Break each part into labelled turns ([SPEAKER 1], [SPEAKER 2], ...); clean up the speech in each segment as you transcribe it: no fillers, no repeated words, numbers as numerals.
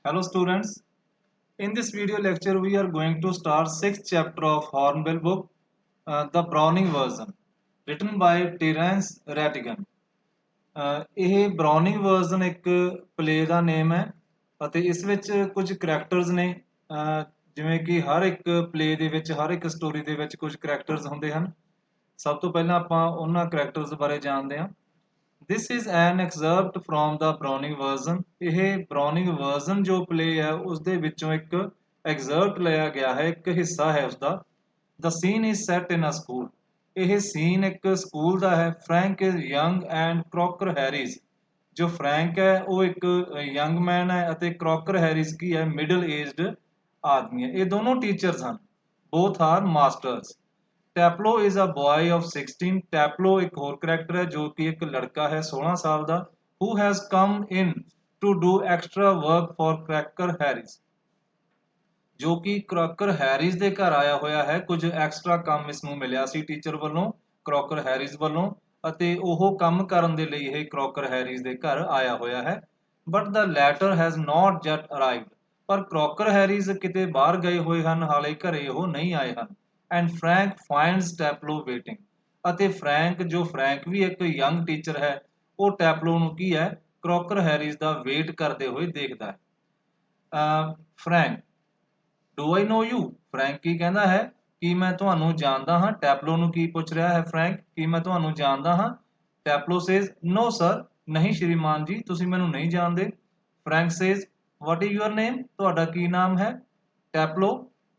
[SPEAKER 1] Hello students. In this video lecture we are going to start 6th chapter of Hornbill book, The Browning Version, written by Terence Rattigan. ਇਹ ਬਰਾਉਨਿੰਗ version ਇੱਕ play ਦਾ ਨੇਮ ਹੈ ਅਤੇ ਇਸ ਵਿੱਚ ਕੁਝ characters ਨੇ ਜਿਵੇਂ ਕਿ ਹਰ ਇੱਕ ਪਲੇ ਦੇ ਵਿੱਚ ਹਰ ਇੱਕ ਸਟੋਰੀ ਦੇ ਵਿੱਚ ਕੁਝ ਕਰੈਕਟਰਸ ਹੁੰਦੇ ਹਨ। ਸਭ ਤੋਂ ਪਹਿਲਾਂ ਆਪਾਂ ਉਹਨਾਂ ਕਰੈਕਟਰਸ ਬਾਰੇ ਜਾਣਦੇ ਹਾਂ। This is an excerpt from the Browning version. ਇਹ Browning version ਜੋ play ਹੈ ਉਸ ਦੇ ਵਿੱਚੋਂ ਇੱਕ excerpt ਲਿਆ ਗਿਆ ਹੈ, ਇੱਕ ਹਿੱਸਾ ਹੈ ਉਸਦਾ। The scene is set in a school. ਇਹ ਸੀਨ ਇੱਕ ਸਕੂਲ ਦਾ ਹੈ। Frank is young and Crocker Harris ਜੋ ਫਰੈਂਕ ਹੈ ਉਹ ਇੱਕ ਯੰਗ ਮੈਨ ਹੈ ਅਤੇ ਕ੍ਰੋਕਰ ਹੈਰਿਸ ਕੀ ਹੈ ਮਿਡਲ ਏਜਡ ਆਦਮੀ ਹੈ। ਇਹ ਦੋਨੋਂ ਟੀਚਰਸ ਹਨ। Both are masters. Taplow is a boy of 16। Taplow ਇੱਕ ਹੋਰ ਕਰੈਕਟਰ ਹੈ ਜੋ ਕਿ ਇੱਕ ਲੜਕਾ ਹੈ 16 ਸਾਲ ਦਾ। who has come in to do extra work for Cracker Harris ਜੋ ਕਿ ਕ੍ਰੋਕਰ ਹੈਰਿਸ ਦੇ ਘਰ ਆਇਆ ਹੋਇਆ ਹੈ। ਕੁਝ ਐਕਸਟਰਾ ਕੰਮ ਇਸ ਨੂੰ ਮਿਲਿਆ ਸੀ ਟੀਚਰ ਵੱਲੋਂ, ਕ੍ਰੋਕਰ ਹੈਰਿਸ ਵੱਲੋਂ, ਅਤੇ ਉਹ ਕੰਮ ਕਰਨ ਦੇ ਲਈ ਇਹ ਕ੍ਰੋਕਰ ਹੈਰਿਸ ਦੇ ਘਰ ਆਇਆ ਹੋਇਆ ਹੈ। But the letter has not jet arrived. ਪਰ ਕ੍ਰੋਕਰ ਹੈਰਿਸ ਕਿਤੇ ਬਾਹਰ ਗਏ ਹੋਏ ਹਨ, ਹਾਲੇ ਘਰੇ ਉਹ ਨਹੀਂ ਆਏ ਹਨ। And Frank finds Taplow waiting. ਅਤੇ ਫਰੈਂਕ ਜੋ ਫਰੈਂਕ ਵੀ ਇੱਕ ਯੰਗ ਟੀਚਰ ਹੈ, ਉਹ ਟੈਪਲੋ ਨੂੰ ਕੀ ਹੈ ਕ੍ਰੋਕਰ ਹੈਰਿਸ ਦਾ ਵੇਟ ਕਰਦੇ ਹੋਏ ਦੇਖਦਾ ਹੈ। Frank do I know you. Frank ਕੀ ਕਹਿੰਦਾ ਹੈ ਕਿ ਮੈਂ ਤੁਹਾਨੂੰ ਜਾਣਦਾ ਹਾਂ। ਟੈਪਲੋ ਨੂੰ ਕੀ ਪੁੱਛ ਰਿਹਾ ਹੈ ਫਰੈਂਕ ਕਿ ਮੈਂ ਤੁਹਾਨੂੰ ਜਾਣਦਾ ਹਾਂ। Taplow says no sir. ਨਹੀਂ ਸ਼੍ਰੀਮਾਨ ਜੀ, ਤੁਸੀਂ ਮੈਨੂੰ ਨਹੀਂ ਜਾਣਦੇ। Frank says what is your name. ਤੁਹਾਡਾ ਕੀ ਨਾਮ ਹੈ।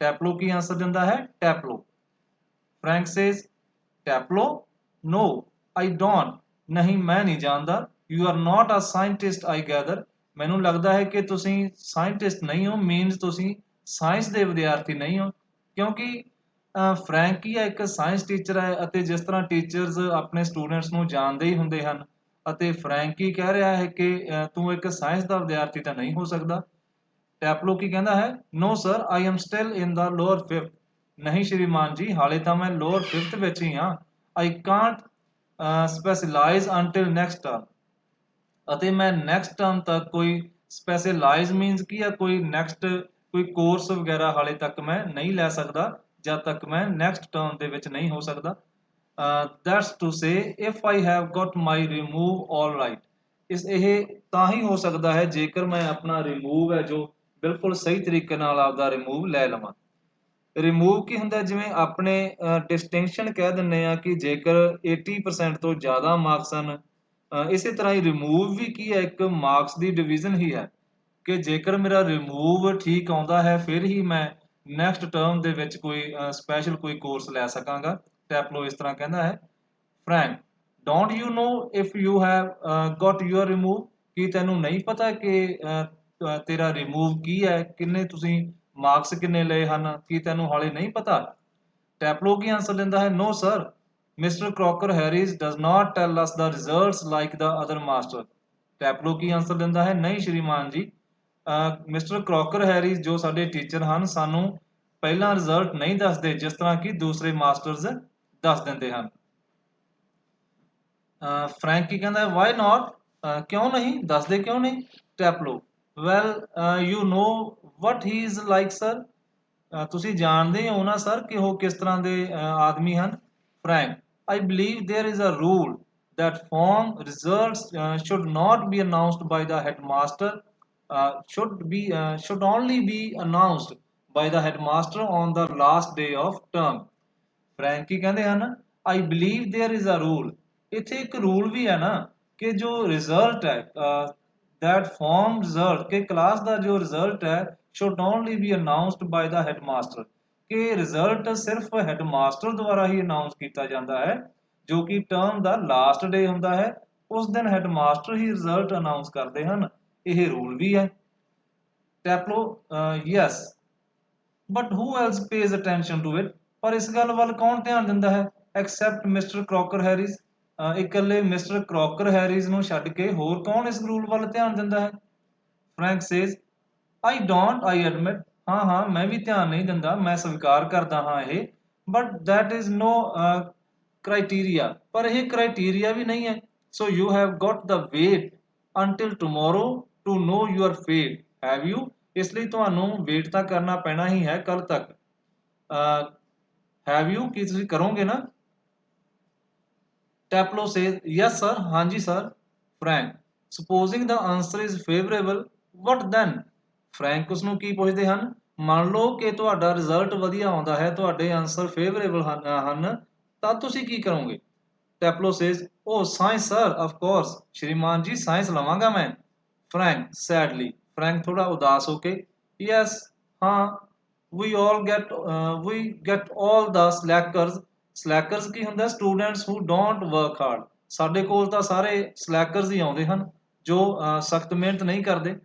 [SPEAKER 1] ਟੈਪਲੋ ਕੀ ਆਂਸਰ ਦਿੰਦਾ ਹੈ Taplow. Frank says Taplow no I don't. ਨਹੀਂ ਮੈਂ ਨਹੀਂ ਜਾਣਦਾ। You are not a scientist I gather. ਮੈਨੂੰ ਲੱਗਦਾ ਹੈ ਕਿ ਤੁਸੀਂ ਸਾਇੰਟਿਸਟ ਨਹੀਂ ਹੋ, ਮੀਨਸ ਤੁਸੀਂ ਸਾਇੰਸ ਦੇ ਵਿਦਿਆਰਥੀ ਨਹੀਂ ਹੋ। ਕਿਉਂਕਿ ਫਰੈਂਕ ਕੀ ਹੈ ਇੱਕ ਸਾਇੰਸ ਟੀਚਰ ਹੈ ਅਤੇ ਜਿਸ ਤਰ੍ਹਾਂ ਟੀਚਰਸ ਆਪਣੇ ਸਟੂਡੈਂਟਸ ਨੂੰ ਜਾਣਦੇ ਹੀ ਹੁੰਦੇ ਹਨ, ਅਤੇ ਫਰੈਂਕ ਕੀ ਕਹਿ ਰਿਹਾ ਹੈ ਕਿ ਤੂੰ ਇੱਕ ਸਾਇੰਸ ਦਾ ਵਿਦਿਆਰਥੀ ਤਾਂ ਨਹੀਂ ਹੋ ਸਕਦਾ। ਟੈਪਲੋ ਕੀ ਕਹਿੰਦਾ ਹੈ no sir I am still in the lower 5th। ਨਹੀਂ ਸ਼੍ਰੀਮਾਨ ਜੀ, ਹਾਲੇ ਤਾਂ ਮੈਂ ਲੋਅਰ 5th ਵਿੱਚ ਹੀ ਹਾਂ। I can't specialise until next term. ਅਤੇ ਮੈਂ ਨੈਕਸਟ ਟਰਮ ਤੱਕ ਕੋਈ ਸਪੈਸ਼ਲਾਈਜ਼ ਮੀਨਸ ਕੀ ਆ ਕੋਈ ਨੈਕਸਟ ਕੋਈ ਕੋਰਸ ਵਗੈਰਾ ਹਾਲੇ ਤੱਕ ਮੈਂ ਨਹੀਂ ਲੈ ਸਕਦਾ ਜਦ ਤੱਕ ਮੈਂ ਨੈਕਸਟ ਟਰਮ ਦੇ ਵਿੱਚ ਨਹੀਂ ਹੋ ਸਕਦਾ। That's to say if I have got my remove all right. ਇਹ ਤਾਂ ਹੀ ਹੋ ਸਕਦਾ ਹੈ ਜੇਕਰ ਮੈਂ ਆਪਣਾ ਰਿਮੂਵ ਹੈ ਜੋ ਬਿਲਕੁਲ ਸਹੀ ਤਰੀਕੇ ਨਾਲ ਆਪਦਾ ਰਿਮੂਵ ਲੈ ਲਵਾਂ। ਰਿਮੂਵ ਕੀ ਹੁੰਦਾ, ਜਿਵੇਂ ਆਪਣੇ ਡਿਸਟਿੰਕਸ਼ਨ ਕਹਿ ਦਿੰਦੇ ਆ ਕਿ ਜੇਕਰ 80% ਤੋਂ ਜ਼ਿਆਦਾ ਮਾਰਕਸ ਹਨ, ਇਸੇ ਤਰ੍ਹਾਂ ਹੀ ਰਿਮੂਵ ਵੀ ਕੀ ਹੈ ਇੱਕ ਮਾਰਕਸ ਦੀ ਡਿਵੀਜ਼ਨ ਹੀ ਹੈ ਕਿ ਜੇਕਰ ਮੇਰਾ ਰਿਮੂਵ ਠੀਕ ਆਉਂਦਾ ਹੈ ਫਿਰ ਹੀ ਮੈਂ ਨੈਕਸਟ ਟਰਮ ਦੇ ਵਿੱਚ ਕੋਈ ਸਪੈਸ਼ਲ ਕੋਈ ਕੋਰਸ ਲੈ ਸਕਾਂਗਾ। ਟੈਪਲੋ ਇਸ ਤਰ੍ਹਾਂ ਕਹਿੰਦਾ ਹੈ। Frank don't you know if you have got your remove. ਕੀ ਤੈਨੂੰ ਨਹੀਂ ਪਤਾ ਕਿ ਤੇਰਾ ਰਿਮੂਵ ਕੀ ਹੈ, ਕਿੰਨੇ ਤੁਸੀਂ ਮਾਰਕਸ ਕਿੰਨੇ ਲਏ ਹਨ, ਕੀ ਤੈਨੂੰ ਹਾਲੇ ਨਹੀਂ ਪਤਾ। ਟੈਪਲੋ ਕੀ ਆਂਸਰ ਦਿੰਦਾ ਹੈ no sir mister Crocker Harris does not tell us the results like the other master. Taplow ਕੀ ਆਂਸਰ ਦਿੰਦਾ ਹੈ ਨਹੀਂ ਸ਼੍ਰੀਮਾਨ ਜੀ, ਮਿਸਟਰ ਕ੍ਰੋਕਰ ਹੈਰਿਸ ਜੋ ਸਾਡੇ ਟੀਚਰ ਹਨ ਸਾਨੂੰ ਪਹਿਲਾਂ ਰਿਜ਼ਲਟ ਨਹੀਂ ਦੱਸਦੇ ਜਿਸ ਤਰ੍ਹਾਂ ਕਿ ਦੂਸਰੇ ਮਾਸਟਰਸ ਦੱਸ ਦਿੰਦੇ ਹਨ। ਫਰੈਂਕ ਕੀ ਕਹਿੰਦਾ ਹੈ ਵਾਈ ਨਾਟ। ਕਿਉਂ ਨਹੀਂ ਦੱਸਦੇ, ਕਿਉਂ ਨਹੀਂ। Taplow well you know what he is like sir. ਤੁਸੀਂ ਜਾਣਦੇ ਹੋ ਨਾ ਸਰ ਕਿ ਉਹ ਕਿਸ ਤਰ੍ਹਾਂ ਦੇ ਆਦਮੀ ਹਨ। Frank I believe there is a rule that form results should not be announced by the headmaster, should only be announced by the headmaster on the last day of term. Frank ਕੀ ਕਹਿੰਦੇ ਹਨ I believe there is a rule। ਇੱਥੇ ਇੱਕ rule ਵੀ ਹੈ ਨਾ ਕਿ ਜੋ ਰਿਜ਼ਲਟ ਹੈ that form result ਕਿ ਕਲਾਸ ਦਾ ਜੋ ਰਿਜ਼ਲਟ ਹੈ should only be announced by the headmaster ਕਿ ਰਿਜ਼ਲਟ ਸਿਰਫ ਹੈਡਮਾਸਟਰ ਦੁਆਰਾ ਹੀ ਅਨਾਉਂਸ ਕੀਤਾ ਜਾਂਦਾ ਹੈ, ਜੋ ਕਿ ਟਰਮ ਦਾ ਲਾਸਟ ਡੇ ਹੁੰਦਾ ਹੈ ਉਸ ਦਿਨ ਹੈਡਮਾਸਟਰ ਹੀ ਰਿਜ਼ਲਟ ਅਨਾਉਂਸ ਕਰਦੇ ਹਨ। ਇਹ ਰੂਲ ਵੀ ਹੈ। Taplow yes but who else pays attention to it. ਪਰ ਇਸ ਗੱਲ ਵੱਲ ਕੌਣ ਧਿਆਨ ਦਿੰਦਾ ਹੈ ਐਕਸੈਪਟ ਮਿਸਟਰ ਕ੍ਰੋਕਰ ਹੈਰਿਸ। ਇਕੱਲੇ ਮਿਸਟਰ ਕ੍ਰੋਕਰ ਹੈਰਿਸ ਨੂੰ ਛੱਡ ਕੇ ਹੋਰ ਕੌਣ ਇਸ ਰੂਲ ਵੱਲ ਧਿਆਨ ਦਿੰਦਾ ਹੈ। Frank says I don't I admit. ਹਾਂ ਹਾਂ ਮੈਂ ਵੀ ਧਿਆਨ ਨਹੀਂ ਦਿੰਦਾ, ਮੈਂ ਸਵੀਕਾਰ ਕਰਦਾ ਹਾਂ ਇਹ। But that is no criteria. ਪਰ ਇਹ ਕ੍ਰਾਈਟੀਰੀਆ ਵੀ ਨਹੀਂ ਹੈ। So you have got the wait until tomorrow to know your fate have you, इसलिए ਤੁਹਾਨੂੰ ਵੇਟ ਤਾਂ ਕਰਨਾ ਪੈਣਾ ਹੀ ਹੈ ਕੱਲ ਤੱਕ। हैव यू ਕੀ ਤੁਸੀਂ ਕਰੋਗੇ ਨਾ? Taplo says, yes sir, ਹਾਂਜੀ sir. Frank, supposing the answer is favorable, what then? Frank ਉਸਨੂੰ ਕੀ ਪੁੱਛਦੇ ਹਨ? ਮੰਨ ਲਓ ਕਿ ਤੁਹਾਡਾ ਰਿਜ਼ਲਟ ਵਧੀਆ ਆਉਂਦਾ ਹੈ, ਤੁਹਾਡੇ ਆਨਸਰ ਫੇਵਰੇਬਲ ਹਨ ਤਾਂ ਤੁਸੀਂ ਕੀ ਕਰੋਗੇ? Taplo says, oh science sir, of course. ਸ਼੍ਰੀਮਾਨ ਜੀ ਸਾਇੰਸ ਲਵਾਂਗਾ ਮੈਂ। Frank sadly, Frank ਥੋੜਾ ਉਦਾਸ ਹੋ ਕੇ, yes, ਹਾਂ, we get all the slackers ਕੀ ਹੁੰਦਾ? Students who don't work hard। ਸਾਡੇ ਕੋਲ ਤਾਂ ਸਾਰੇ slackers ਹੀ ਆਉਂਦੇ ਹਨ ਜੋ ਸਖਤ ਮਿਹਨਤ ਨਹੀਂ ਕਰਦੇ।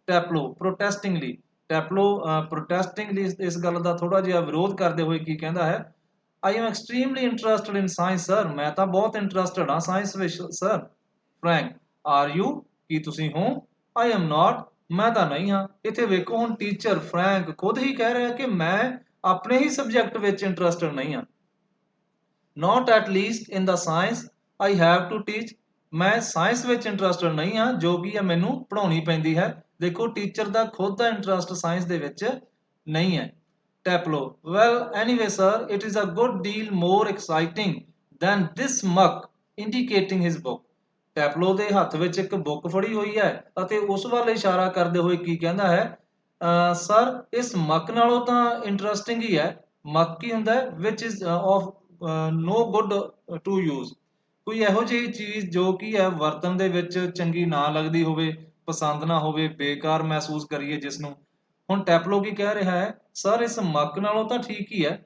[SPEAKER 1] Taplo protestingly, Taplo protestingly ਇਸ ਗੱਲ ਦਾ ਥੋੜਾ ਜਿਹਾ ਵਿਰੋਧ ਕਰਦੇ ਹੋਏ ਕੀ ਕਹਿੰਦਾ ਹੈ? I am extremely interested in science sir, ਮੈਂ ਤਾਂ ਬਹੁਤ ਇੰਟਰਸਟਡ ਹਾਂ ਸਾਇੰਸ ਵਿੱਚ ਸਰ। Frank, are you, ਕੀ ਤੁਸੀਂ ਹੋ? I am not, ਮੈਂ ਤਾਂ ਨਹੀਂ ਹਾਂ। ਇੱਥੇ ਵੇਖੋ ਹੁਣ ਟੀਚਰ ਫਰੈਂਕ ਖੁਦ ਹੀ ਕਹਿ ਰਿਹਾ ਕਿ ਮੈਂ ਆਪਣੇ ਹੀ ਸਬਜੈਕਟ ਵਿੱਚ ਇੰਟਰਸਟਡ ਨਹੀਂ ਹਾਂ। Not at least in the science I have to teach, ਮੈਂ ਸਾਇੰਸ ਵਿੱਚ ਇੰਟਰਸਟਡ ਨਹੀਂ ਹਾਂ ਜੋ ਕਿ ਮੈਨੂੰ ਪੜ੍ਹਾਉਣੀ ਪੈਂਦੀ ਹੈ। ਦੇਖੋ ਟੀਚਰ ਦਾ ਖੁਦ ਦਾ ਇੰਟਰਸਟ ਸਾਇੰਸ ਦੇ ਵਿੱਚ ਨਹੀਂ ਹੈ। Taplo, well anyway sir, it is a good deal more exciting than this muck, indicating his book। ਟੈਪਲੋ ਦੇ ਹੱਥ ਵਿੱਚ ਇੱਕ ਬੁੱਕ ਫੜੀ ਹੋਈ ਹੈ ਅਤੇ ਉਸ ਵੱਲ ਇਸ਼ਾਰਾ ਕਰਦੇ ਹੋਏ ਕੀ ਕਹਿੰਦਾ ਹੈ? ਸਰ ਇਸ ਮੱਕ ਨਾਲੋਂ ਤਾਂ ਇੰਟਰਸਟਿੰਗ ਹੀ ਹੈ। ਮੱਕ ਕੀ ਹੁੰਦਾ ਹੈ? Which is of no good to use, ਕੋਈ ਇਹੋ ਜਿਹੀ ਚੀਜ਼ ਜੋ ਕੀ ਹੈ ਵਰਤਨ ਦੇ ਵਿੱਚ ਚੰਗੀ ਨਾ ਲੱਗਦੀ ਹੋਵੇ, ਪਸੰਦ ਨਾ ਹੋਵੇ, ਬੇਕਾਰ ਮਹਿਸੂਸ ਕਰੀਏ ਜਿਸ ਨੂੰ। ਹੁਣ ਟੈਪਲੋ ਕੀ ਕਹਿ ਰਿਹਾ ਹੈ? ਸਰ ਇਸ ਮੱਕ ਨਾਲੋਂ ਤਾਂ ਠੀਕ ਹੀ ਹੈ।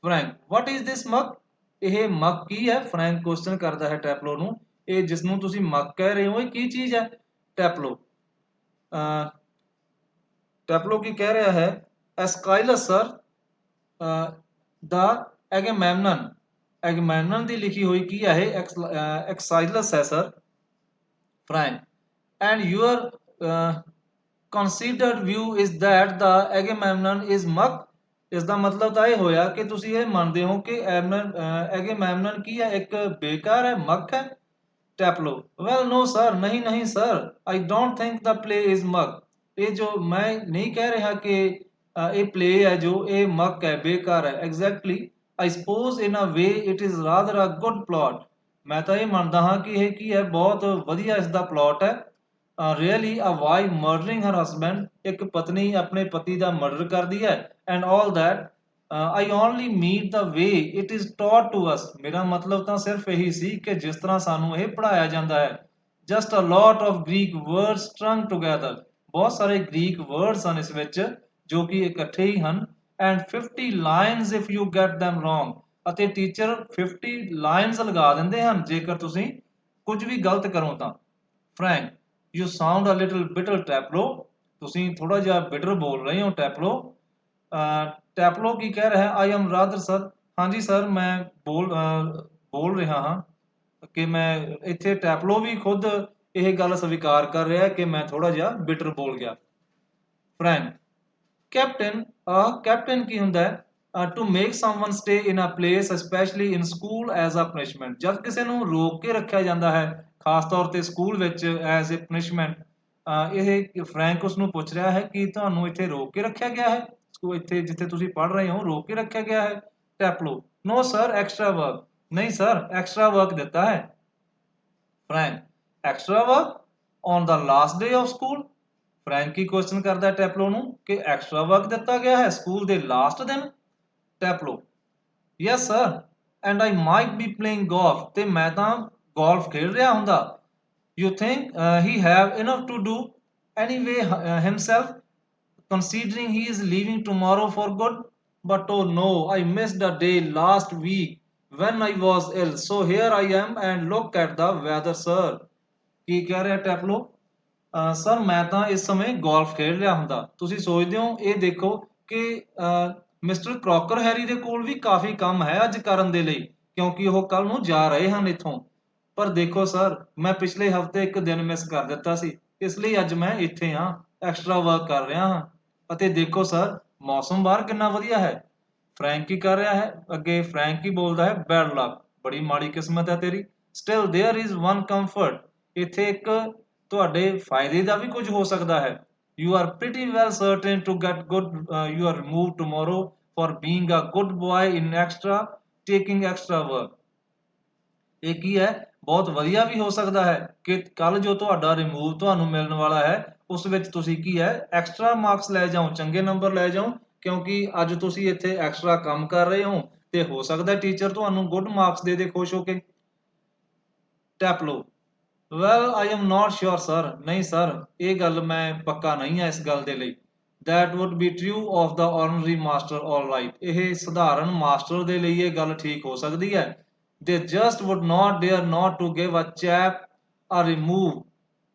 [SPEAKER 1] ਫਰੈਂਕ, ਵਾਟ ਇਜ਼ ਦਿਸ ਮੱਕ, ਇਹ ਮੱਕ ਕੀ ਹੈ? ਫਰੈਂਕ ਕੁਐਸਚਨ ਕਰਦਾ ਹੈ ਟੈਪਲੋ ਨੂੰ, ਇਹ ਜਿਸ ਨੂੰ ਤੁਸੀਂ ਮੱਕ ਕਹਿ ਰਹੇ ਹੋ ਇਹ ਕੀ ਚੀਜ਼ ਹੈ? ਟੈਪਲੋ ਟੈਪਲੋ ਕੀ ਕਹਿ ਰਿਹਾ ਹੈ? ਐਸਕਾਈਲਸ ਸਰ, ਦਾ ਐਗੇਮੈਮਨਨ, ਐਗੇਮੈਮਨਨ ਦੀ ਲਿਖੀ ਹੋਈ ਕੀ ਹੈ ਇਹ? ਐਕਸਾਈਲਸ ਹੈ sir. Frank, and your considered view is that the Agamemnon is muck। ਇਸ ਦਾ ਮਤਲਬ ਤਾਂ ਇਹ ਹੋਇਆ ਕਿ ਤੁਸੀਂ ਇਹ ਮੰਨਦੇ ਹੋ ਕਿ ਐਗੇਮੈਮਨਨ ਕੀ ਹੈ? ਇੱਕ ਬੇਕਾਰ ਹੈ, ਮੱਕ ਹੈ। Taplo, well no sir, नहीं नहीं sir, I don't think the play is mug। ਇਹ ਜੋ ਮੈਂ ਨਹੀਂ ਕਹਿ ਰਿਹਾ ਕਿ ਇਹ play ਹੈ ਜੋ ਇਹ ਮੱਕ ਹੈ, ਬੇਕਾਰ ਹੈ। Exactly, I suppose in a way it is rather a good plot। ਮੈਂ ਤਾਂ ਇਹ ਮੰਨਦਾ ਹਾਂ ਕਿ ਇਹ ਕੀ ਹੈ? ਬਹੁਤ ਵਧੀਆ ਇਸ ਦਾ ਪਲਾਟ ਹੈ। Really a wife murdering her husband, ਇੱਕ ਪਤਨੀ ਆਪਣੇ ਪਤੀ ਦਾ ਮਰਡਰ ਕਰਦੀ ਹੈ। And all that, I only mean the way it is taught to us। ਮੇਰਾ ਮਤਲਬ ਤਾਂ ਸਿਰਫ ਇਹੀ ਸੀ ਕਿ ਜਿਸ ਤਰ੍ਹਾਂ ਸਾਨੂੰ ਇਹ ਪੜ੍ਹਾਇਆ ਜਾਂਦਾ ਹੈ। Just a lot of Greek words strung together। ਬਹੁਤ ਸਾਰੇ ਗ੍ਰੀਕ ਵਰਡਸ ਹਨ ਇਸ ਵਿੱਚ ਜੋ ਕਿ ਇਕੱਠੇ ਹੀ ਹਨ। And 50 lines if you get them wrong। ਅਤੇ ਟੀਚਰ 50 ਲਾਈਨਸ ਲਗਾ ਦਿੰਦੇ ਹਨ ਜੇਕਰ ਤੁਸੀਂ ਕੁਝ ਵੀ ਗਲਤ ਕਰੋ ਤਾਂ। Frank, you sound a little bitter Taplo। ਤੁਸੀਂ ਥੋੜਾ ਜਿਹਾ ਬਿਟਰ ਬੋਲ ਰਹੇ ਹੋ ਟੈਪਲੋ। ਟੈਪਲੋ ਕੀ ਕਹਿ ਰਿਹਾ ਹੈ? ਆਈ ਐਮ ਰਾਦਰ ਸਰ, ਹਾਂਜੀ ਸਰ ਮੈਂ ਬੋਲ ਰਿਹਾ ਹਾਂ ਕਿ ਮੈਂ ਇੱਥੇ ਟੈਪਲੋ ਵੀ ਖੁਦ ਇਹ ਗੱਲ ਸਵੀਕਾਰ ਕਰ ਰਿਹਾ ਹੈ ਕਿ ਮੈਂ ਥੋੜਾ ਜਿਹਾ ਬਿਟਰ ਬੋਲ ਗਿਆ। ਫਰੈਂਕ, ਕੈਪਟਨ ਕੀ ਹੁੰਦਾ ਹੈ? To make someone stay in a place specially in school as a punishment. ਜਦ ਕਿਸੇ ਨੂੰ ਰੋਕ ਕੇ ਰੱਖਿਆ ਜਾਂਦਾ ਹੈ ਖਾਸ ਤੌਰ ਤੇ ਸਕੂਲ ਵਿੱਚ ਐਜ਼ ਏ ਪਨਿਸ਼ਮੈਂਟ। ਇਹ ਫਰੈਂਕ ਉਸ ਨੂੰ ਪੁੱਛ ਰਿਹਾ ਹੈ ਕਿ ਤੁਹਾਨੂੰ ਇੱਥੇ ਰੋਕ ਕੇ ਰੱਖਿਆ ਗਿਆ ਹੈ? ਇੱਥੇ ਜਿੱਥੇ ਤੁਸੀਂ ਪੜ੍ਹ ਰਹੇ ਹੋ ਰੋਕ ਕੇ ਰੱਖਿਆ ਗਿਆ ਹੈ? ਟੈਪਲੋ, ਨੋ ਸਰ, ਐਕਸਟਰਾ ਵਰਕ। ਨਹੀਂ ਸਰ, ਐਕਸਟਰਾ ਵਰਕ ਦਿੱਤਾ ਹੈ। Frank, extra work on the last day of school. Frank Ki question ਕਰਦਾ ਟੈਪਲੋ ਨੂੰ ਕਿ ਐਕਸਟਰਾ ਵਰਕ ਦਿੱਤਾ ਗਿਆ ਹੈ ਸਕੂਲ ਦੇ ਲਾਸਟ ਦਿਨ? Taplow, yes sir, and I might be playing golf, ਤੇ ਮੈਂ ਤਾਂ ਗੋਲਫ ਖੇਡ ਰਿਹਾ ਹੁੰਦਾ। You think he have enough to do anyway himself, considering he is leaving tomorrow for good? But oh no, I missed a day last week when I was ill, so here I am and look at the weather sir। ਕੀ ਕਹਿ ਰਿਹਾ ਟੈਪਲੋ? Sir ਮੈਂ ਤਾਂ ਇਸ ਸਮੇਂ golf ਖੇਡ ਰਿਹਾ ਹੁੰਦਾ। ਤੁਸੀਂ ਸੋਚਦੇ ਹੋ ਇਹ ਦੇਖੋ ਕਿ ਮਿਸਟਰ ਕ੍ਰੋਕਰ ਹੈਰੀ ਦੇ ਕੋਲ ਵੀ ਕਾਫੀ ਕੰਮ ਹੈ ਅੱਜ ਕਰਨ ਦੇ ਲਈ ਕਿਉਂਕਿ ਉਹ ਕੱਲ ਨੂੰ ਜਾ ਰਹੇ ਹਨ ਇੱਥੋਂ। ਪਰ ਦੇਖੋ ਸਰ, ਮੈਂ ਪਿਛਲੇ ਹਫਤੇ ਇੱਕ ਦਿਨ ਮਿਸ ਕਰ ਦਿੱਤਾ ਸੀ, ਇਸ ਲਈ ਅੱਜ ਮੈਂ ਇੱਥੇ ਹਾਂ, ਐਕਸਟਰਾ ਵਰਕ ਕਰ ਰਿਹਾ ਹਾਂ। ਅਤੇ ਦੇਖੋ ਸਰ, ਮੌਸਮ ਬਾਹਰ ਕਿੰਨਾ ਵਧੀਆ ਹੈ। ਫਰੈਂਕ ਕੀ ਕਰ ਰਿਹਾ ਹੈ ਅੱਗੇ? ਫਰੈਂਕ ਕੀ ਬੋਲਦਾ ਹੈ? ਬੈਡ ਲੱਕ, ਬੜੀ ਮਾੜੀ ਕਿਸਮਤ ਹੈ ਤੇਰੀ। Still there is one comfort, ਇੱਥੇ ਇੱਕ ਤੁਹਾਡੇ ਫਾਇਦੇ ਦਾ ਵੀ ਕੁਝ ਹੋ ਸਕਦਾ ਹੈ। You are pretty well certain to get good. You are removed tomorrow for being a good boy in extra taking extra work. ਇਹ ਕੀ ਹੈ, ਬਹੁਤ ਵਧੀਆ ਵੀ ਹੋ ਸਕਦਾ ਹੈ ਕਿ ਕੱਲ ਜੋ ਤੁਹਾਡਾ ਰਿਮੂਵ ਤੁਹਾਨੂੰ ਮਿਲਣ ਵਾਲਾ ਹੈ ਉਸ ਵਿੱਚ ਤੁਸੀਂ ਕੀ ਹੈ ਐਕਸਟਰਾ ਮਾਰਕਸ ਲੈ ਜਾਓ, ਚੰਗੇ ਨੰਬਰ ਲੈ ਜਾਓ, ਕਿਉਂਕਿ ਅੱਜ ਤੁਸੀਂ ਇੱਥੇ ਐਕਸਟਰਾ ਕੰਮ ਕਰ ਰਹੇ ਹੋ ਤੇ ਹੋ ਸਕਦਾ ਟੀਚਰ ਤੁਹਾਨੂੰ ਗੁੱਡ ਮਾਰਕਸ ਦੇ ਦੇ ਖੁਸ਼ ਹੋ ਕੇ। ਟੈਪ ਲਓ। Well I am not sure sir, ਨਹੀਂ ਸਰ ਇਹ ਗੱਲ ਮੈਂ ਪੱਕਾ ਨਹੀਂ ਹੈ ਇਸ ਗੱਲ ਦੇ ਲਈ। That would be true of the ordinary master all right, ਇਹ ਸਧਾਰਨ ਮਾਸਟਰ ਦੇ ਲਈ ਇਹ ਗੱਲ ਠੀਕ ਹੋ ਸਕਦੀ ਹੈ। They just would not dare not to give a chap a remove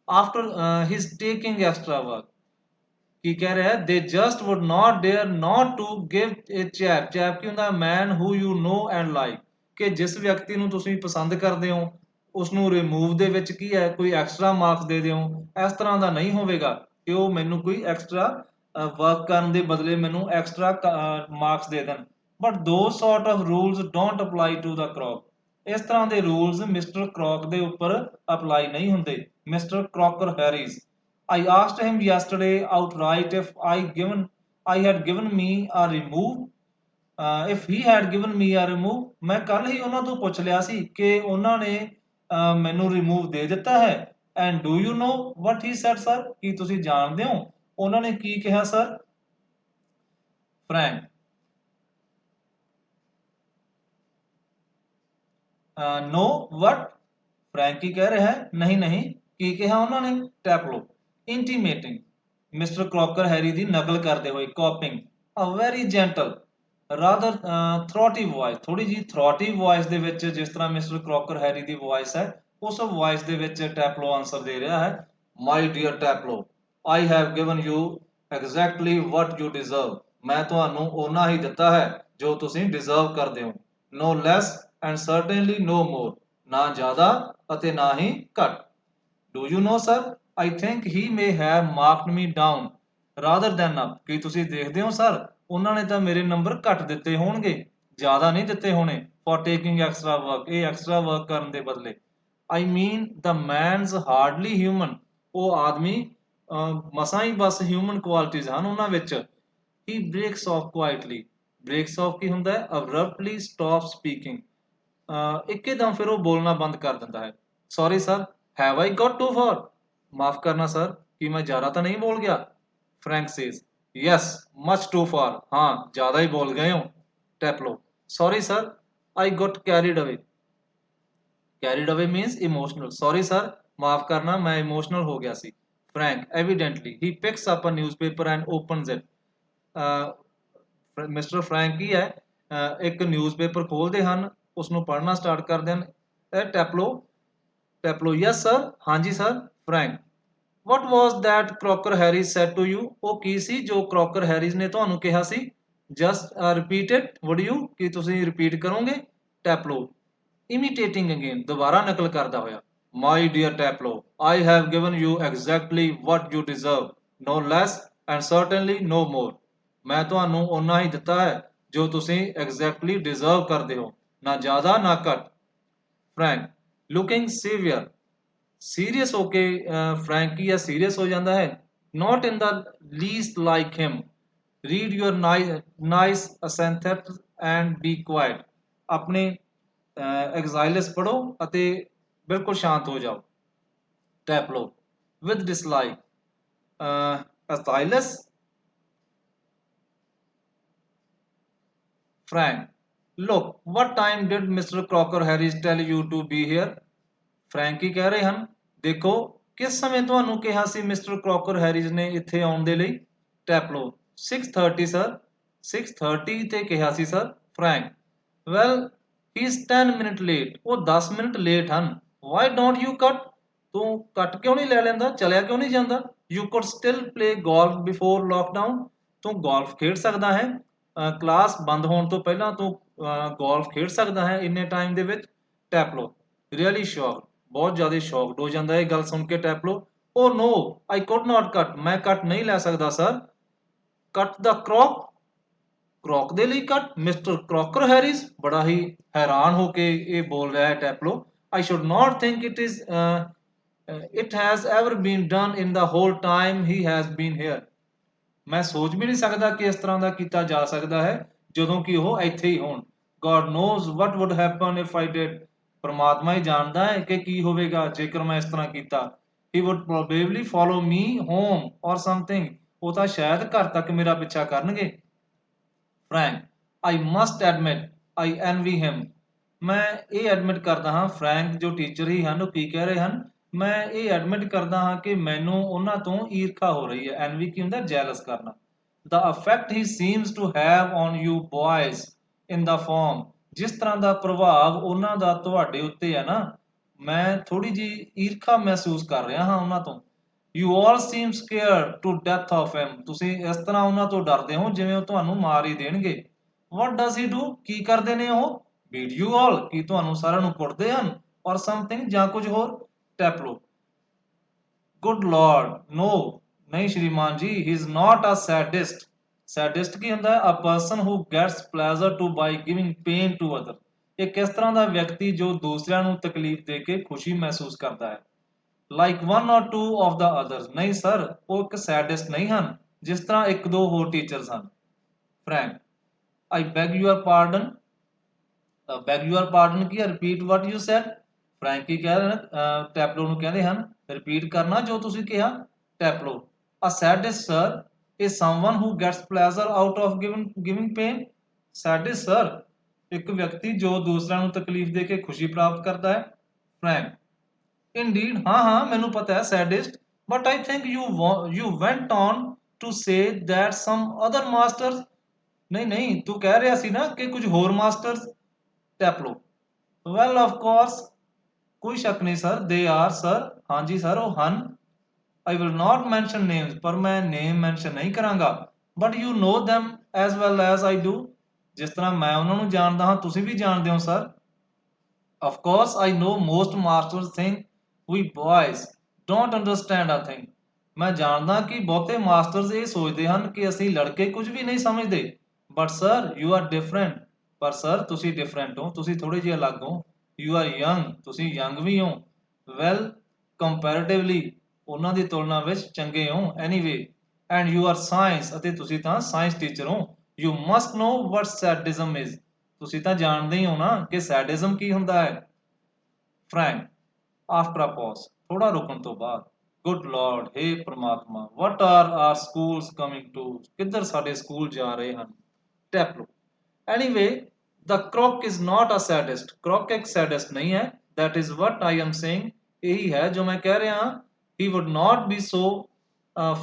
[SPEAKER 1] after his taking extra work। ਕੀ ਕਹਿ ਰਿਹਾ ਹੈ, they just would not dare not to give a chap, chap ਕੀ ਹੁੰਦਾ, man who you know and like, ਕਿ ਜਿਸ ਵਿਅਕਤੀ ਨੂੰ ਤੁਸੀਂ ਪਸੰਦ ਕਰਦੇ ਹੋ ਉਸ ਨੂੰ ਰਿਮੂਵ ਦੇ ਵਿੱਚ ਕੀ ਹੈ ਕੋਈ ਐਕਸਟਰਾ ਮਾਰਕਸ ਦੇ ਦਿਓ, ਇਸ ਤਰ੍ਹਾਂ ਦਾ ਨਹੀਂ ਹੋਵੇਗਾ ਕਿ ਉਹ ਮੈਨੂੰ ਕੋਈ ਐਕਸਟਰਾ ਵਰਕ ਕਰਨ ਦੇ ਬਦਲੇ ਮੈਨੂੰ ਐਕਸਟਰਾ ਮਾਰਕਸ ਦੇ ਦੇਣ। But those sort of rules don't apply to the Croc, ਇਸ ਤਰ੍ਹਾਂ ਦੇ ਰੂਲਸ ਮਿਸਟਰ ਕ੍ਰੌਕ ਦੇ ਉੱਪਰ ਅਪਲਾਈ ਨਹੀਂ ਹੁੰਦੇ। Mister Crocker Harris, I asked him yesterday outright if I had given me a remove, if he had given me a remove, ਮੈਂ ਕੱਲ ਹੀ ਉਹਨਾਂ ਤੋਂ ਪੁੱਛ ਲਿਆ ਸੀ ਕਿ ਉਹਨਾਂ ਨੇ ਮੈਨੂੰ ਰਿਮੂਵ ਦੇ ਦਿੱਤਾ ਹੈ। And do you know what he said sir, ਕੀ ਤੁਸੀਂ ਜਾਣਦੇ ਹੋ ਉਹਨਾਂ ਨੇ ਕੀ ਕਿਹਾ sir? Frank, no what, Frank की कह रहा है नहीं नहीं, की कहा उन्होंने? Taplow. Intimating, mister Crocker Harris दी नकल करते हुए, copying, a very gentle rather throaty voice, थोड़ी जी थ्रॉटी वॉइस दे विच जिस तरह मिस्टर क्रॉकर हैरी दी वॉइस है उस वॉइस दे विच टैपलो आंसर दे रहा है, my dear Taplow I have given you exactly what you deserve, मैं तुहानू ओना ही दिता है जो तुसी डिजर्व करदे हो, no less and certainly no more, ਨਾ ਜ਼ਿਆਦਾ ਅਤੇ ਨਾ ਹੀ ਘੱਟ। Do you know sir, I think he may have marked me down rather than up, ਕੀ ਤੁਸੀਂ ਦੇਖਦੇ ਹੋ ਸਰ ਉਹਨਾਂ ਨੇ ਤਾਂ ਮੇਰੇ ਨੰਬਰ ਘੱਟ ਦਿੱਤੇ ਹੋਣਗੇ, ਜ਼ਿਆਦਾ ਨਹੀਂ ਦਿੱਤੇ ਹੋਣੇ, for taking extra work, ਇਹ ਐਕਸਟਰਾ ਵਰਕ ਕਰਨ ਦੇ ਬਦਲੇ। I mean the man's hardly human, ਉਹ ਆਦਮੀ ਮਸਾਂ ਹੀ ਬਸ ਹਿਊਮਨ ਕੁਆਲਿਟੀਜ਼ ਹਨ ਉਹਨਾਂ ਵਿੱਚ। He breaks off quietly, breaks off ਕੀ ਹੁੰਦਾ ਹੈ, abruptly stop speaking, ਇੱਕਦਮ ਫਿਰ ਉਹ ਬੋਲਣਾ ਬੰਦ ਕਰ ਦਿੰਦਾ ਹੈ। Sorry sir, have I got to far, ਮਾਫ ਕਰਨਾ ਸਰ ਕੀ ਮੈਂ ਜ਼ਿਆਦਾ ਤਾਂ ਨਹੀਂ ਬੋਲ ਗਿਆ? Frank says, yes much too far, ਹਾਂ ਜ਼ਿਆਦਾ ਹੀ ਬੋਲ ਗਏ ਹੋ। Taplow, sorry sir I got carried away, carried away means emotional, sorry sir ਮਾਫ ਕਰਨਾ ਮੈਂ ਇਮੋਸ਼ਨਲ ਹੋ ਗਿਆ ਸੀ। Frank, evidently he picks up a newspaper and opens it, mister Frank ਕੀ ਹੈ ਇੱਕ ਨਿਊਜ਼ਪੇਪਰ ਖੋਲਦੇ ਹਨ, ਉਸਨੂੰ ਪੜ੍ਹਨਾ ਸਟਾਰਟ ਕਰਦੇ ਹਨ। ਟੈਪਲੋ, ਟੈਪਲੋ, ਯੈਸ ਸਰ, ਹਾਂਜੀ sir. Frank, what was that Crocker Harris said to you, ਉਹ ਕੀ ਸੀ ਜੋ ਕ੍ਰੋਕਰ ਹੈਰੀਜ਼ ਨੇ ਤੁਹਾਨੂੰ ਕਿਹਾ ਸੀ? Just repeat it, would you, ਕੀ ਤੁਸੀਂ ਰਿਪੀਟ ਕਰੋਗੇ? ਟੈਪਲੋ, imitating again, ਦੁਬਾਰਾ ਨਕਲ ਕਰਦਾ ਹੋਇਆ, my dear Taplow, I have given you exactly what you deserve, no less and certainly no more, ਮੈਂ ਤੁਹਾਨੂੰ ਓਨਾ ਹੀ ਦਿੱਤਾ ਹੈ ਜੋ ਤੁਸੀਂ ਐਗਜ਼ੈਕਟਲੀ ਡਿਜ਼ਰਵ ਕਰਦੇ ਹੋ, ਨਾ ਜ਼ਿਆਦਾ ਨਾ ਘੱਟ। ਫਰੈਂਕ, ਲੁਕਿੰਗ ਸੀਵੀਅਰ, ਸੀਰੀਅਸ ਹੋ ਕੇ ਫਰੈਂਕ ਕੀ ਹੈ ਸੀਰੀਅਸ ਹੋ ਜਾਂਦਾ ਹੈ। ਨॉट in the least like him, read your nice assenthets and be quiet, ਆਪਣੇ ਐਗਜ਼ਾਈਲਸ ਪੜੋ ਅਤੇ ਬਿਲਕੁਲ ਸ਼ਾਂਤ ਹੋ ਜਾਓ। ਟੈਪਲੋ, with dislike, ਐਗਜ਼ਾਈਲਸ। Frank, look, what time did Mr. Crocker Harris tell you to be here? Frank ਕੀ ਕਹਿ ਰਹੇ ਹਨ, ਦੇਖੋ ਕਿਸ ਸਮੇਂ ਤੁਹਾਨੂੰ ਕਿਹਾ ਸੀ ਮਿਸਟਰ ਕ੍ਰੋਕਰ ਹੈਰੀਜ਼ ਨੇ ਇੱਥੇ ਆਉਣ ਦੇ ਲਈ? ਟੈਪਲੋ, 6:30 ਸਰ, 6:30 ਤੇ ਕਿਹਾ ਸੀ sir. Frank, well, he's 10 minutes late, ਉਹ 10 ਮਿੰਟ ਲੇਟ ਹਨ। Why don't you cut, ਤੂੰ ਕੱਟ ਕਿਉਂ ਨਹੀਂ ਲੈ ਲੈਂਦਾ, ਚਲਿਆ ਕਿਉਂ ਨਹੀਂ ਜਾਂਦਾ? You could still play golf before lockdown, ਤੂੰ ਗੋਲਫ ਖੇਡ ਸਕਦਾ ਹੈ, ਕਲਾਸ ਬੰਦ ਹੋਣ ਤੋਂ ਪਹਿਲਾਂ ਤੂੰ ਗੋਲਫ ਖੇਡ ਸਕਦਾ ਹੈ ਇੰਨੇ ਟਾਈਮ ਦੇ ਵਿੱਚ। ਟੈਪਲੋ, ਰੀਅਲੀ ਸ਼ੌਕ, ਬਹੁਤ ਜ਼ਿਆਦਾ ਸ਼ੌਕਡ ਹੋ ਜਾਂਦਾ ਹੈ ਇਹ ਗੱਲ ਸੁਣ ਕੇ। ਟੈਪਲੋ, ਓ ਨੋ, ਆਈ ਕੁਡ ਨਾਟ ਕੱਟ, ਮੈਂ ਕੱਟ ਨਹੀਂ ਲੈ ਸਕਦਾ ਸਰ। ਕੱਟ ਦਾ ਕ੍ਰੌਕ, ਕ੍ਰੌਕ ਦੇ ਲਈ ਕੱਟ? ਮਿਸਟਰ ਕ੍ਰੋਕਰ ਹੈਰੀਜ਼ ਬੜਾ ਹੀ ਹੈਰਾਨ ਹੋ ਕੇ ਇਹ ਬੋਲ ਰਿਹਾ ਹੈ। Taplow, I should not think it is It has ever been done in the whole time he has been here. ਮੈਂ ਸੋਚ ਵੀ ਨਹੀਂ ਸਕਦਾ ਕਿ ਇਸ ਤਰ੍ਹਾਂ ਦਾ ਕੀਤਾ ਜਾ ਸਕਦਾ ਹੈ ਜਦੋਂ ਕਿ ਉਹ ਇੱਥੇ ਹੀ ਹੋਣ। God knows what would happen if I did. ਪਰਮਾਤਮਾ ਹੀ ਜਾਣਦਾ ਹੈ ਕਿ ਕੀ ਹੋਵੇਗਾ ਜੇਕਰ ਮੈਂ ਇਸ ਤਰ੍ਹਾਂ ਕੀਤਾ। He would probably follow me home or something. ਉਹ ਤਾਂ ਸ਼ਾਇਦ ਘਰ ਤੱਕ ਮੇਰਾ ਪਿੱਛਾ ਕਰਨਗੇ। Frank, I must admit, I envy him. ਮੈਂ ਇਹ ਐਡਮਿਟ ਕਰਦਾ ਹਾਂ ਫਰੈਂਕ ਜੋ ਟੀਚਰ ਹੀ ਹਨ ਉਹ ਕੀ ਕਹਿ ਰਹੇ ਹਨ, ਮੈਂ ਇਹ ਐਡਮਿਟ ਕਰਦਾ ਹਾਂ ਕਿ ਮੈਨੂੰ ਉਹਨਾਂ ਤੋਂ ਈਰਖਾ ਹੋ ਰਹੀ ਹੈ। ਐਨਵੀ ਕੀ ਹੁੰਦਾ, ਜੈਲਸ ਕਰਨਾ। The effect he seems to have on you boys in the form, ਜਿਸ ਤਰ੍ਹਾਂ ਦਾ ਪ੍ਰਭਾਵ ਉਹਨਾਂ ਦਾ ਤੁਹਾਡੇ ਉੱਤੇ ਹੈ ਨਾ, ਮੈਂ ਥੋੜੀ ਜਿਹੀ ਈਰਖਾ ਮਹਿਸੂਸ ਕਰ ਰਿਹਾ ਹਾਂ ਉਹਨਾਂ ਤੋਂ। You all seem scared to death of him. ਤੁਸੀਂ ਇਸ ਤਰ੍ਹਾਂ ਉਹਨਾਂ ਤੋਂ ਡਰਦੇ ਹੋ ਜਿਵੇਂ ਉਹ ਤੁਹਾਨੂੰ ਮਾਰ ਹੀ ਦੇਣਗੇ। What does he do? ਕੀ ਕਰਦੇ ਨੇ ਉਹ? Beat you all? ਕੀ ਤੁਹਾਨੂੰ ਸਾਰਿਆਂ ਨੂੰ ਕੁੱਟਦੇ ਹਨ? Or something ਜਾਂ ਕੁਝ ਹੋਰ? Taplo. Good Lord, no. ਨਹੀਂ ਸ਼੍ਰੀਮਾਨ ਜੀ, he is not a sadist. Sadist ਕੀ ਹੁੰਦਾ ਹੈ? A person who gets pleasure to by giving pain to others. ਇੱਕ ਇਸ ਤਰ੍ਹਾਂ ਦਾ ਵਿਅਕਤੀ ਜੋ ਦੂਸਰਿਆਂ ਨੂੰ ਤਕਲੀਫ ਦੇ ਕੇ ਖੁਸ਼ੀ ਮਹਿਸੂਸ ਕਰਦਾ ਹੈ। Like one or two of the others. ਨਹੀਂ ਸਰ, ਉਹ ਇੱਕ ਸੈਡਿਸਟ ਨਹੀਂ ਹਨ ਜਿਸ ਤਰ੍ਹਾਂ ਇੱਕ ਦੋ ਹੋਰ ਟੀਚਰਸ ਹਨ। Frank, I beg your pardon. Beg your pardon Ki? Repeat what you said. Frank ਕੀ ਕਹਿ ਰਹੇ ਹਨ, ਟੈਪਲੋ ਨੂੰ ਕਹਿੰਦੇ ਹਨ ਰਿਪੀਟ ਕਰਨਾ ਜੋ ਤੁਸੀਂ ਕਿਹਾ। ਟੈਪਲੋ, a sadist sir is someone who gets pleasure out of giving pain. Sadist sir, ਇੱਕ ਵਿਅਕਤੀ ਜੋ ਦੂਸਰਿਆਂ ਨੂੰ ਤਕਲੀਫ ਦੇ ਕੇ ਖੁਸ਼ੀ ਪ੍ਰਾਪਤ ਕਰਦਾ ਹੈ। Frank, Indeed, हाँ हाँ ਮੈਨੂੰ ਪਤਾ ਹੈ sadist, but I think you went on to say that some other masters. ਨਹੀਂ ਨਹੀਂ, ਤੂੰ ਕਹਿ ਰਿਹਾ ਸੀ ਨਾ ਕਿ ਕੁਝ ਹੋਰ ਮਾਸਟਰਸ। ਟੈਪਲੋ, well of course, ਕੋਈ ਸ਼ੱਕ ਨਹੀਂ ਸਰ, they are ਸਰ, ਹਾਂਜੀ ਸਰ ਉਹ ਹਨ। I will not mention names, ਪਰ ਮੈਂ name mention ਨਹੀਂ ਕਰਾਂਗਾ। But you know them as well as I do. ਜਿਸ ਤਰ੍ਹਾਂ ਮੈਂ ਉਹਨਾਂ ਨੂੰ ਜਾਣਦਾ ਹਾਂ ਤੁਸੀਂ ਵੀ ਜਾਣਦੇ ਹੋ sir. Of course, I know most masters think we boys don't understand a thing. ਮੈਂ ਜਾਣਦਾ ਕਿ ਬਹੁਤੇ ਮਾਸਟਰਸ ਇਹ ਸੋਚਦੇ ਹਨ ਕਿ ਅਸੀਂ ਲੜਕੇ ਕੁਝ ਵੀ ਨਹੀਂ ਸਮਝਦੇ। But sir, you are different. ਪਰ ਸਰ ਤੁਸੀਂ ਡਿਫਰੈਂਟ ਹੋ, ਤੁਸੀਂ ਥੋੜੇ ਜਿਹੇ ਅਲੱਗ ਹੋ। You are young, ਤੁਸੀਂ ਯੰਗ ਵੀ ਹੋ। Well, comparatively, ਉਹਨਾਂ ਦੀ ਤੁਲਨਾ ਵਿੱਚ ਚੰਗੇ ਹੋ। Anyway, and you are science, ਅਤੇ ਤੁਸੀਂ ਤਾਂ ਸਾਇੰਸ ਟੀਚਰ ਹੋ। You must know what sadism is. ਤੁਸੀਂ ਤਾਂ ਜਾਣਦੇ ਹੀ ਹੋ ਨਾ ਕਿ ਸੈਡਿਜ਼ਮ ਕੀ ਹੁੰਦਾ ਹੈ। Frank, after a pause, ਥੋੜਾ ਰੁਕਣ ਤੋਂ ਬਾਅਦ, Good Lord, हे ਪ੍ਰਮਾਤਮਾ, what are our schools coming to? ਕਿੱਧਰ ਸਾਡੇ ਸਕੂਲ ਜਾ ਰਹੇ ਹਨ। Taplo, anyway, the croc is not a sadist. Croc ਇੱਕ sadist ਨਹੀਂ ਹੈ। That is what I am saying. ਇਹੀ ਹੈ ਜੋ ਮੈਂ ਕਹਿ ਰਿਹਾ ਹਾਂ। He would not be so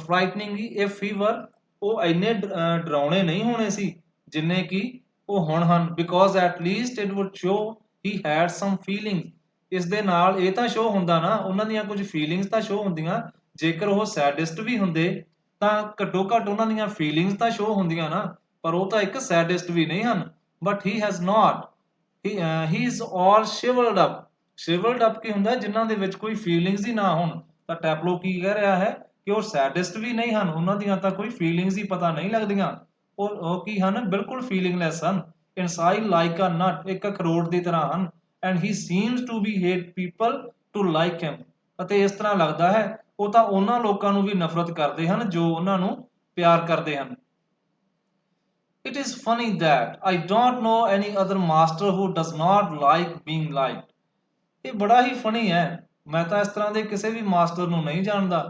[SPEAKER 1] frightening if he were. ਉਹ ਇੰਨੇ ਡਰਾਉਣੇ ਨਹੀਂ ਹੋਣੇ ਸੀ ਜਿੰਨੇ ਕਿ ਉਹ ਹੁਣ ਹਨ। Because at least it would show he had some feelings. ਇਸ ਦੇ ਨਾਲ ਇਹ ਤਾਂ ਸ਼ੋ ਹੁੰਦਾ ਨਾ, ਉਹਨਾਂ ਦੀਆਂ ਕੁਝ ਫੀਲਿੰਗਸ ਤਾਂ ਸ਼ੋ ਹੁੰਦੀਆਂ। ਜੇਕਰ ਉਹ ਸੈਡਿਸਟ ਵੀ ਹੁੰਦੇ ਤਾਂ ਘੱਟੋ ਘੱਟ ਉਹਨਾਂ ਦੀਆਂ ਫੀਲਿੰਗਸ ਤਾਂ ਸ਼ੋ ਹੁੰਦੀਆਂ ਨਾ, ਪਰ ਉਹ ਤਾਂ ਇੱਕ ਸੈਡਿਸਟ ਵੀ ਨਹੀਂ ਹਨ। But he has not. He is all shriveled up. Shriveled up ਕੀ ਹੁੰਦਾ, ਜਿਨ੍ਹਾਂ ਦੇ ਵਿੱਚ ਕੋਈ ਫੀਲਿੰਗਸ ਹੀ ਨਾ ਹੋਣ। ਤਾਂ ਟੈਪਲੋ ਕੀ ਕਹਿ ਰਿਹਾ ਹੈ ਕਿ ਉਹ ਸੈਡਿਸਟ ਵੀ ਨਹੀਂ ਹਨ, ਉਹਨਾਂ ਦੀਆਂ ਤਾਂ ਕੋਈ ਫੀਲਿੰਗਸ ਹੀ ਪਤਾ ਨਹੀਂ ਲੱਗਦੀਆਂ। ਉਹ ਕੀ ਹਨ, ਬਿਲਕੁਲ ਫੀਲਿੰਗਲੈਸ ਹਨ। ਇਨਸਾਈਡ ਲਾਈਕ ਅ ਨਟ, ਇੱਕ ਅਖਰੋਟ ਦੀ ਤਰ੍ਹਾਂ ਹਨ। And he seems to be hate people to like him, ਅਤੇ ਇਸ ਤਰ੍ਹਾਂ ਲੱਗਦਾ ਹੈ ਉਹ ਤਾਂ ਉਹਨਾਂ ਲੋਕਾਂ ਨੂੰ ਵੀ ਨਫ਼ਰਤ ਕਰਦੇ ਹਨ ਜੋ ਉਹਨਾਂ ਨੂੰ ਪਿਆਰ ਕਰਦੇ ਹਨ। It is funny that I don't know any other master who does not like being liked. ਇਹ ਬੜਾ ਹੀ ਫਨੀ ਹੈ, ਮੈਂ ਤਾਂ ਇਸ ਤਰ੍ਹਾਂ ਦੇ ਕਿਸੇ ਵੀ ਮਾਸਟਰ ਨੂੰ ਨਹੀਂ ਜਾਣਦਾ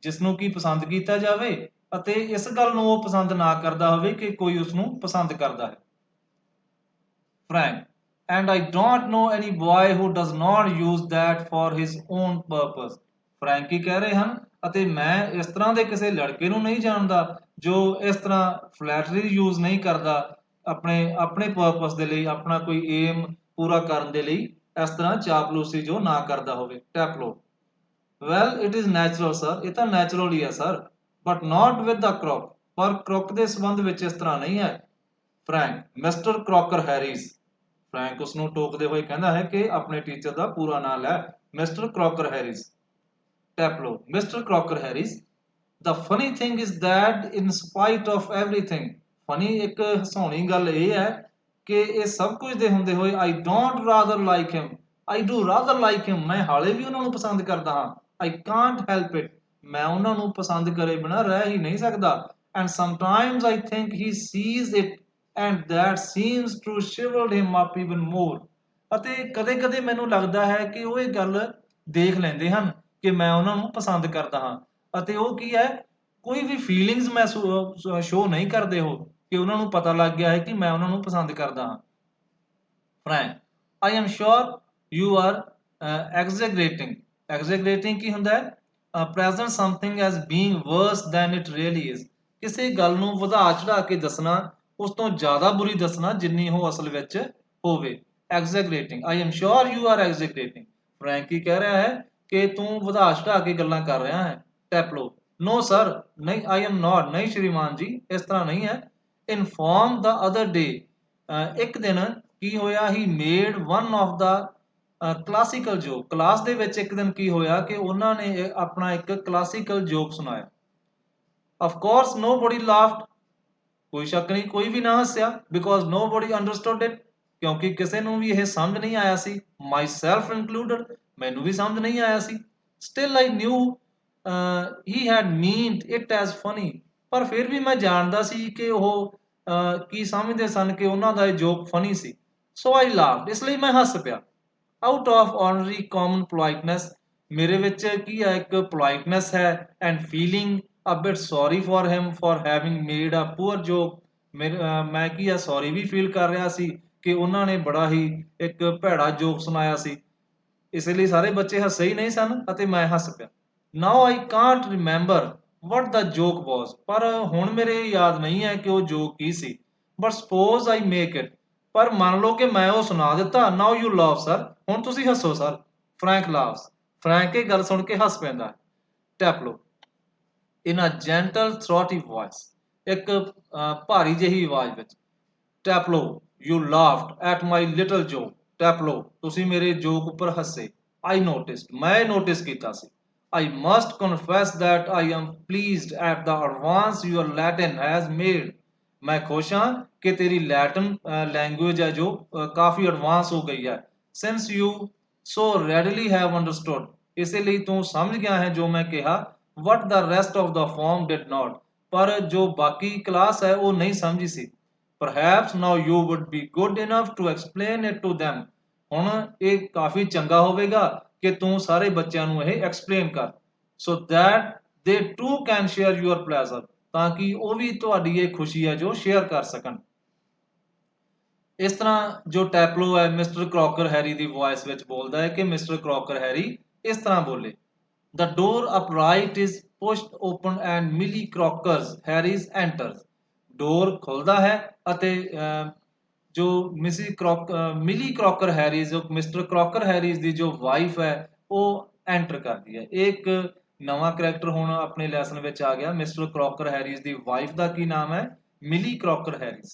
[SPEAKER 1] ਜਿਸ ਨੂੰ ਕੀ ਪਸੰਦ ਕੀਤਾ ਜਾਵੇ ਅਤੇ ਇਸ ਗੱਲ ਨੂੰ ਉਹ ਪਸੰਦ ਨਾ ਕਰਦਾ ਹੋਵੇ ਕਿ ਕੋਈ ਉਸ ਨੂੰ ਪਸੰਦ ਕਰਦਾ ਹੈ। Frank, and I don't know any boy who does not use that for his own purpose. Frank ਹੀ ਕਹਿ ਰਹੇ ਹਨ, ਅਤੇ ਮੈਂ ਇਸ ਤਰ੍ਹਾਂ ਦੇ ਕਿਸੇ ਲੜਕੇ ਨੂੰ ਨਹੀਂ ਜਾਣਦਾ ਜੋ ਇਸ ਤਰ੍ਹਾਂ ਫਲੈਟਰੀ ਯੂਜ਼ ਨਹੀਂ ਕਰਦਾ ਆਪਣੇ ਆਪਣੇ ਪਰਪਸ ਦੇ ਲਈ, ਆਪਣਾ ਕੋਈ ਏਮ ਪੂਰਾ ਕਰਨ ਦੇ ਲਈ ਇਸ ਤਰ੍ਹਾਂ ਚਾਪਲੂਸੀ ਜੋ ਨਾ ਕਰਦਾ ਹੋਵੇ। ਟੈਪਲੋ, well, it is natural sir. ਇਹ ਤਾਂ ਨੈਚੁਰਲ ਹੀ ਹੈ sir. But not with the croc. ਪਰ ਕ੍ਰੋਕ ਦੇ ਸੰਬੰਧ ਵਿੱਚ ਇਸ ਤਰ੍ਹਾਂ ਨਹੀਂ ਹੈ। Frank, mister Crocker Harris. Frank ਉਸ ਨੂੰ ਟੋਕਦੇ ਹੋਏ ਕਹਿੰਦਾ ਹੈ ਕਿ ਆਪਣੇ ਟੀਚਰ ਦਾ ਪੂਰਾ ਨਾਮ ਹੈ mister Crocker Harris. Taplow, mister Crocker Harris, the funny thing is that in spite of everything, funny ਇੱਕ ਹਸਾਉਣੀ ਗੱਲ ਇਹ ਹੈ ਕਿ ਇਹ ਸਭ ਕੁਝ ਦੇ ਹੁੰਦੇ ਹੋਏ I don't rather like him, I do rather like him. मैं ਹਾਲੇ ਵੀ ਉਹਨਾਂ ਨੂੰ ਪਸੰਦ ਕਰਦਾ ਹਾਂ. I can't help it. ਮੈਂ ਉਹਨਾਂ ਨੂੰ ਪਸੰਦ ਕਰੇ ਬਿਨਾਂ ਰਹਿ ਹੀ ਨਹੀਂ ਸਕਦਾ. And sometimes I think he sees it and that seems to shrivel him up even more. ਅਤੇ ਕਦੇ-ਕਦੇ ਮੈਨੂੰ ਲੱਗਦਾ ਹੈ ਕਿ ਉਹ ਇਹ ਗੱਲ ਦੇਖ ਲੈਂਦੇ ਹਨ ਕਿ ਮੈਂ ਉਹਨਾਂ ਨੂੰ ਪਸੰਦ ਕਰਦਾ ਹਾਂ ਅਤੇ ਉਹ ਕੀ ਹੈ ਕੋਈ ਵੀ ਫੀਲਿੰਗਸ ਮੈਂ ਸ਼ੋ ਨਹੀਂ ਕਰਦੇ ਹੋ ਕਿ ਉਹਨਾਂ ਨੂੰ ਪਤਾ ਲੱਗ ਗਿਆ ਹੈ ਕਿ ਮੈਂ ਉਹਨਾਂ ਨੂੰ ਪਸੰਦ ਕਰਦਾ ਹਾਂ. Frank, I am sure you are exaggerating. Exaggerating ਕੀ ਹੁੰਦਾ ਹੈ? Present something as being worse than it really is. ਕਿਸੇ ਗੱਲ ਨੂੰ ਵਧਾ ਚੜਾ ਕੇ ਦੱਸਣਾ, ਉਸ ਤੋਂ ਜ਼ਿਆਦਾ ਬੁਰੀ ਦੱਸਣਾ ਜਿੰਨੀ ਉਹ ਅਸਲ ਵਿੱਚ ਹੋਵੇ. Exaggerating. I am sure you are exaggerating. Frank ਕੀ ਕਹਿ ਰਿਹਾ ਹੈ ਕਿ ਤੂੰ ਵਧਾ ਚੜਾ ਕੇ ਗੱਲਾਂ ਕਰ ਰਿਹਾ ਹੈ. Taplo. No sir, ਨਹੀਂ I am not. ਨਹੀਂ ਸ਼੍ਰੀਮਾਨ ਜੀ, ਇਸ ਤਰ੍ਹਾਂ ਨਹੀਂ ਹੈ. Inform the other day. ਇੱਕ ਦਿਨ ਕੀ ਹੋਇਆ he made one of the classical joke. Class ਦੇ ਵਿੱਚ ਇੱਕ ਦਿਨ ਕੀ ਹੋਇਆ ਕਿ ਉਹਨਾਂ ਨੇ ਆਪਣਾ ਇੱਕ ਕਲਾਸੀਕਲ ਜੋਕ ਸੁਣਾਇਆ. Of course nobody laughed. ਕੋਈ ਸ਼ੱਕ ਨਹੀਂ ਕੋਈ ਵੀ ਨਾ ਹੱਸਿਆ. Because nobody understood it. ਕਿਉਂਕਿ ਕਿਸੇ ਨੂੰ ਵੀ ਇਹ ਸਮਝ ਨਹੀਂ ਆਇਆ ਸੀ. ਮਾਈ ਸੈਲਫ ਇਨਕਲੂਡਡ. ਮੈਨੂੰ ਵੀ ਸਮਝ ਨਹੀਂ ਆਇਆ ਸੀ. Still I knew he had meant it as funny. ਪਰ ਫਿਰ ਵੀ ਮੈਂ ਜਾਣਦਾ ਸੀ ਕਿ ਉਹ ਕੀ ਸਮਝਦੇ ਸਨ ਕਿ ਉਹਨਾਂ ਦਾ ਇਹ ਜੋਕ ਫਨੀ ਸੀ. ਸੋ ਆਈ ਲਾਫਡ. ਇਸ ਲਈ ਮੈਂ ਹੱਸ ਪਿਆ. Out of ordinary common politeness. ਮੇਰੇ ਵਿੱਚ ਕੀ ਹੈ ਇੱਕ ਪੋਲਾਈਟਨੈਸ ਹੈ and feeling a bit sorry for him for having made a poor joke. ਮੈਂ ਕੀ ਹੈ ਸੌਰੀ ਵੀ ਫੀਲ ਕਰ ਰਿਹਾ ਸੀ ਕਿ ਉਹਨਾਂ ਨੇ ਬੜਾ ਹੀ ਇੱਕ ਭੈੜਾ ਜੋਕ ਸੁਣਾਇਆ ਸੀ. ਇਸ ਲਈ ਸਾਰੇ ਬੱਚੇ ਹੱਸੇ ਹੀ ਨਹੀਂ ਸਨ ਅਤੇ ਮੈਂ ਹੱਸ ਪਿਆ. Now I can't remember what the joke was. ਪਰ ਹੁਣ ਮੇਰੇ ਯਾਦ ਨਹੀਂ ਹੈ ਕਿ ਉਹ ਜੋਕ ਕੀ ਸੀ. But suppose I make it. ਪਰ ਮੰਨ ਲਓ ਕਿ ਮੈਂ ਉਹ ਸੁਣਾ ਦਿੱਤਾ. Now you laugh sir. ਹੁਣ ਤੁਸੀਂ ਹੱਸੋ ਸਰ. Frank laughs. ਫਰੈਂਕ ਇਹ ਗੱਲ ਸੁਣ ਕੇ ਹੱਸ ਪੈਂਦਾ. Taplow in a gentle throaty voice. ਇੱਕ ਭਾਰੀ ਜਿਹੀ ਆਵਾਜ਼ ਵਿੱਚ. Taplow you laughed at my little ਜੋਕ. ਟੈਪਲੋ ਤੁਸੀਂ ਮੇਰੇ ਜੋਕ ਉੱਪਰ ਹੱਸੇ. ਆਈ ਨੋਟਿਸਡ. ਮੈਂ ਨੋਟਿਸ ਕੀਤਾ ਸੀ. I must confess that I am pleased at the advance your Latin has made. मैं खुश हाँ कि तेरी लैटिन लैंग्वेज है जो काफ़ी एडवांस हो गई है. Since you so readily have understood. इसीलिए तू समझ गया है जो मैं कहा. What the rest of the form did not. पर जो बाकी क्लास है वो नहीं समझी सी. Perhaps now you would be good enough to explain it to them. ਹੁਣ ਇਹ ਕਾਫੀ ਚੰਗਾ ਹੋਵੇਗਾ ਕਿ ਤੂੰ ਸਾਰੇ ਬੱਚਿਆਂ ਨੂੰ ਇਹ ਐਕਸਪਲੇਨ ਕਰ. So that they too can share your pleasure. ਤਾਂ ਕਿ ਉਹ ਵੀ ਤੁਹਾਡੀ ਇਹ ਖੁਸ਼ੀ ਹੈ ਜੋ ਸ਼ੇਅਰ ਕਰ ਸਕਣ. ਇਸ ਤਰ੍ਹਾਂ ਜੋ ਟੈਪਲੋ ਹੈ ਮਿਸਟਰ ਕ੍ਰੋਕਰ ਹੈਰੀ ਦੀ ਵੌਇਸ ਵਿੱਚ ਬੋਲਦਾ ਹੈ ਕਿ ਮਿਸਟਰ ਕ੍ਰੋਕਰ ਹੈਰੀ ਇਸ ਤਰ੍ਹਾਂ ਬੋਲੇ. ਦ ਡੋਰ ਅਪਰਾਈਟ ਇਜ਼ ਪੁਸ਼ਡ ਓਪਨ ਐਂਡ ਮਿਲੀ ਕ੍ਰੋਕਰਸ ਹੈਰੀਜ਼ ਐਂਟਰਸ. ਡੋਰ ਖੁੱਲਦਾ ਹੈ ਅਤੇ ਜੋ ਮਿਲੀ ਕ੍ਰੋਕਰ ਹੈਰੀਜ਼ ਮਿਸਟਰ ਕ੍ਰੋਕਰ ਹੈਰੀਜ਼ ਦੀ ਜੋ ਵਾਈਫ ਹੈ ਉਹ ਐਂਟਰ ਕਰਦੀ ਹੈ. ਇਹ ਇੱਕ ਨਵਾਂ ਕਰੈਕਟਰ ਹੁਣ ਆਪਣੇ ਲੈਸਨ ਵਿੱਚ ਆ ਗਿਆ. ਮਿਸਟਰ ਕ੍ਰੋਕਰ ਹੈਰੀਜ਼ ਦੀ ਵਾਈਫ ਦਾ ਕੀ ਨਾਮ ਹੈ? Millie Crocker Harris.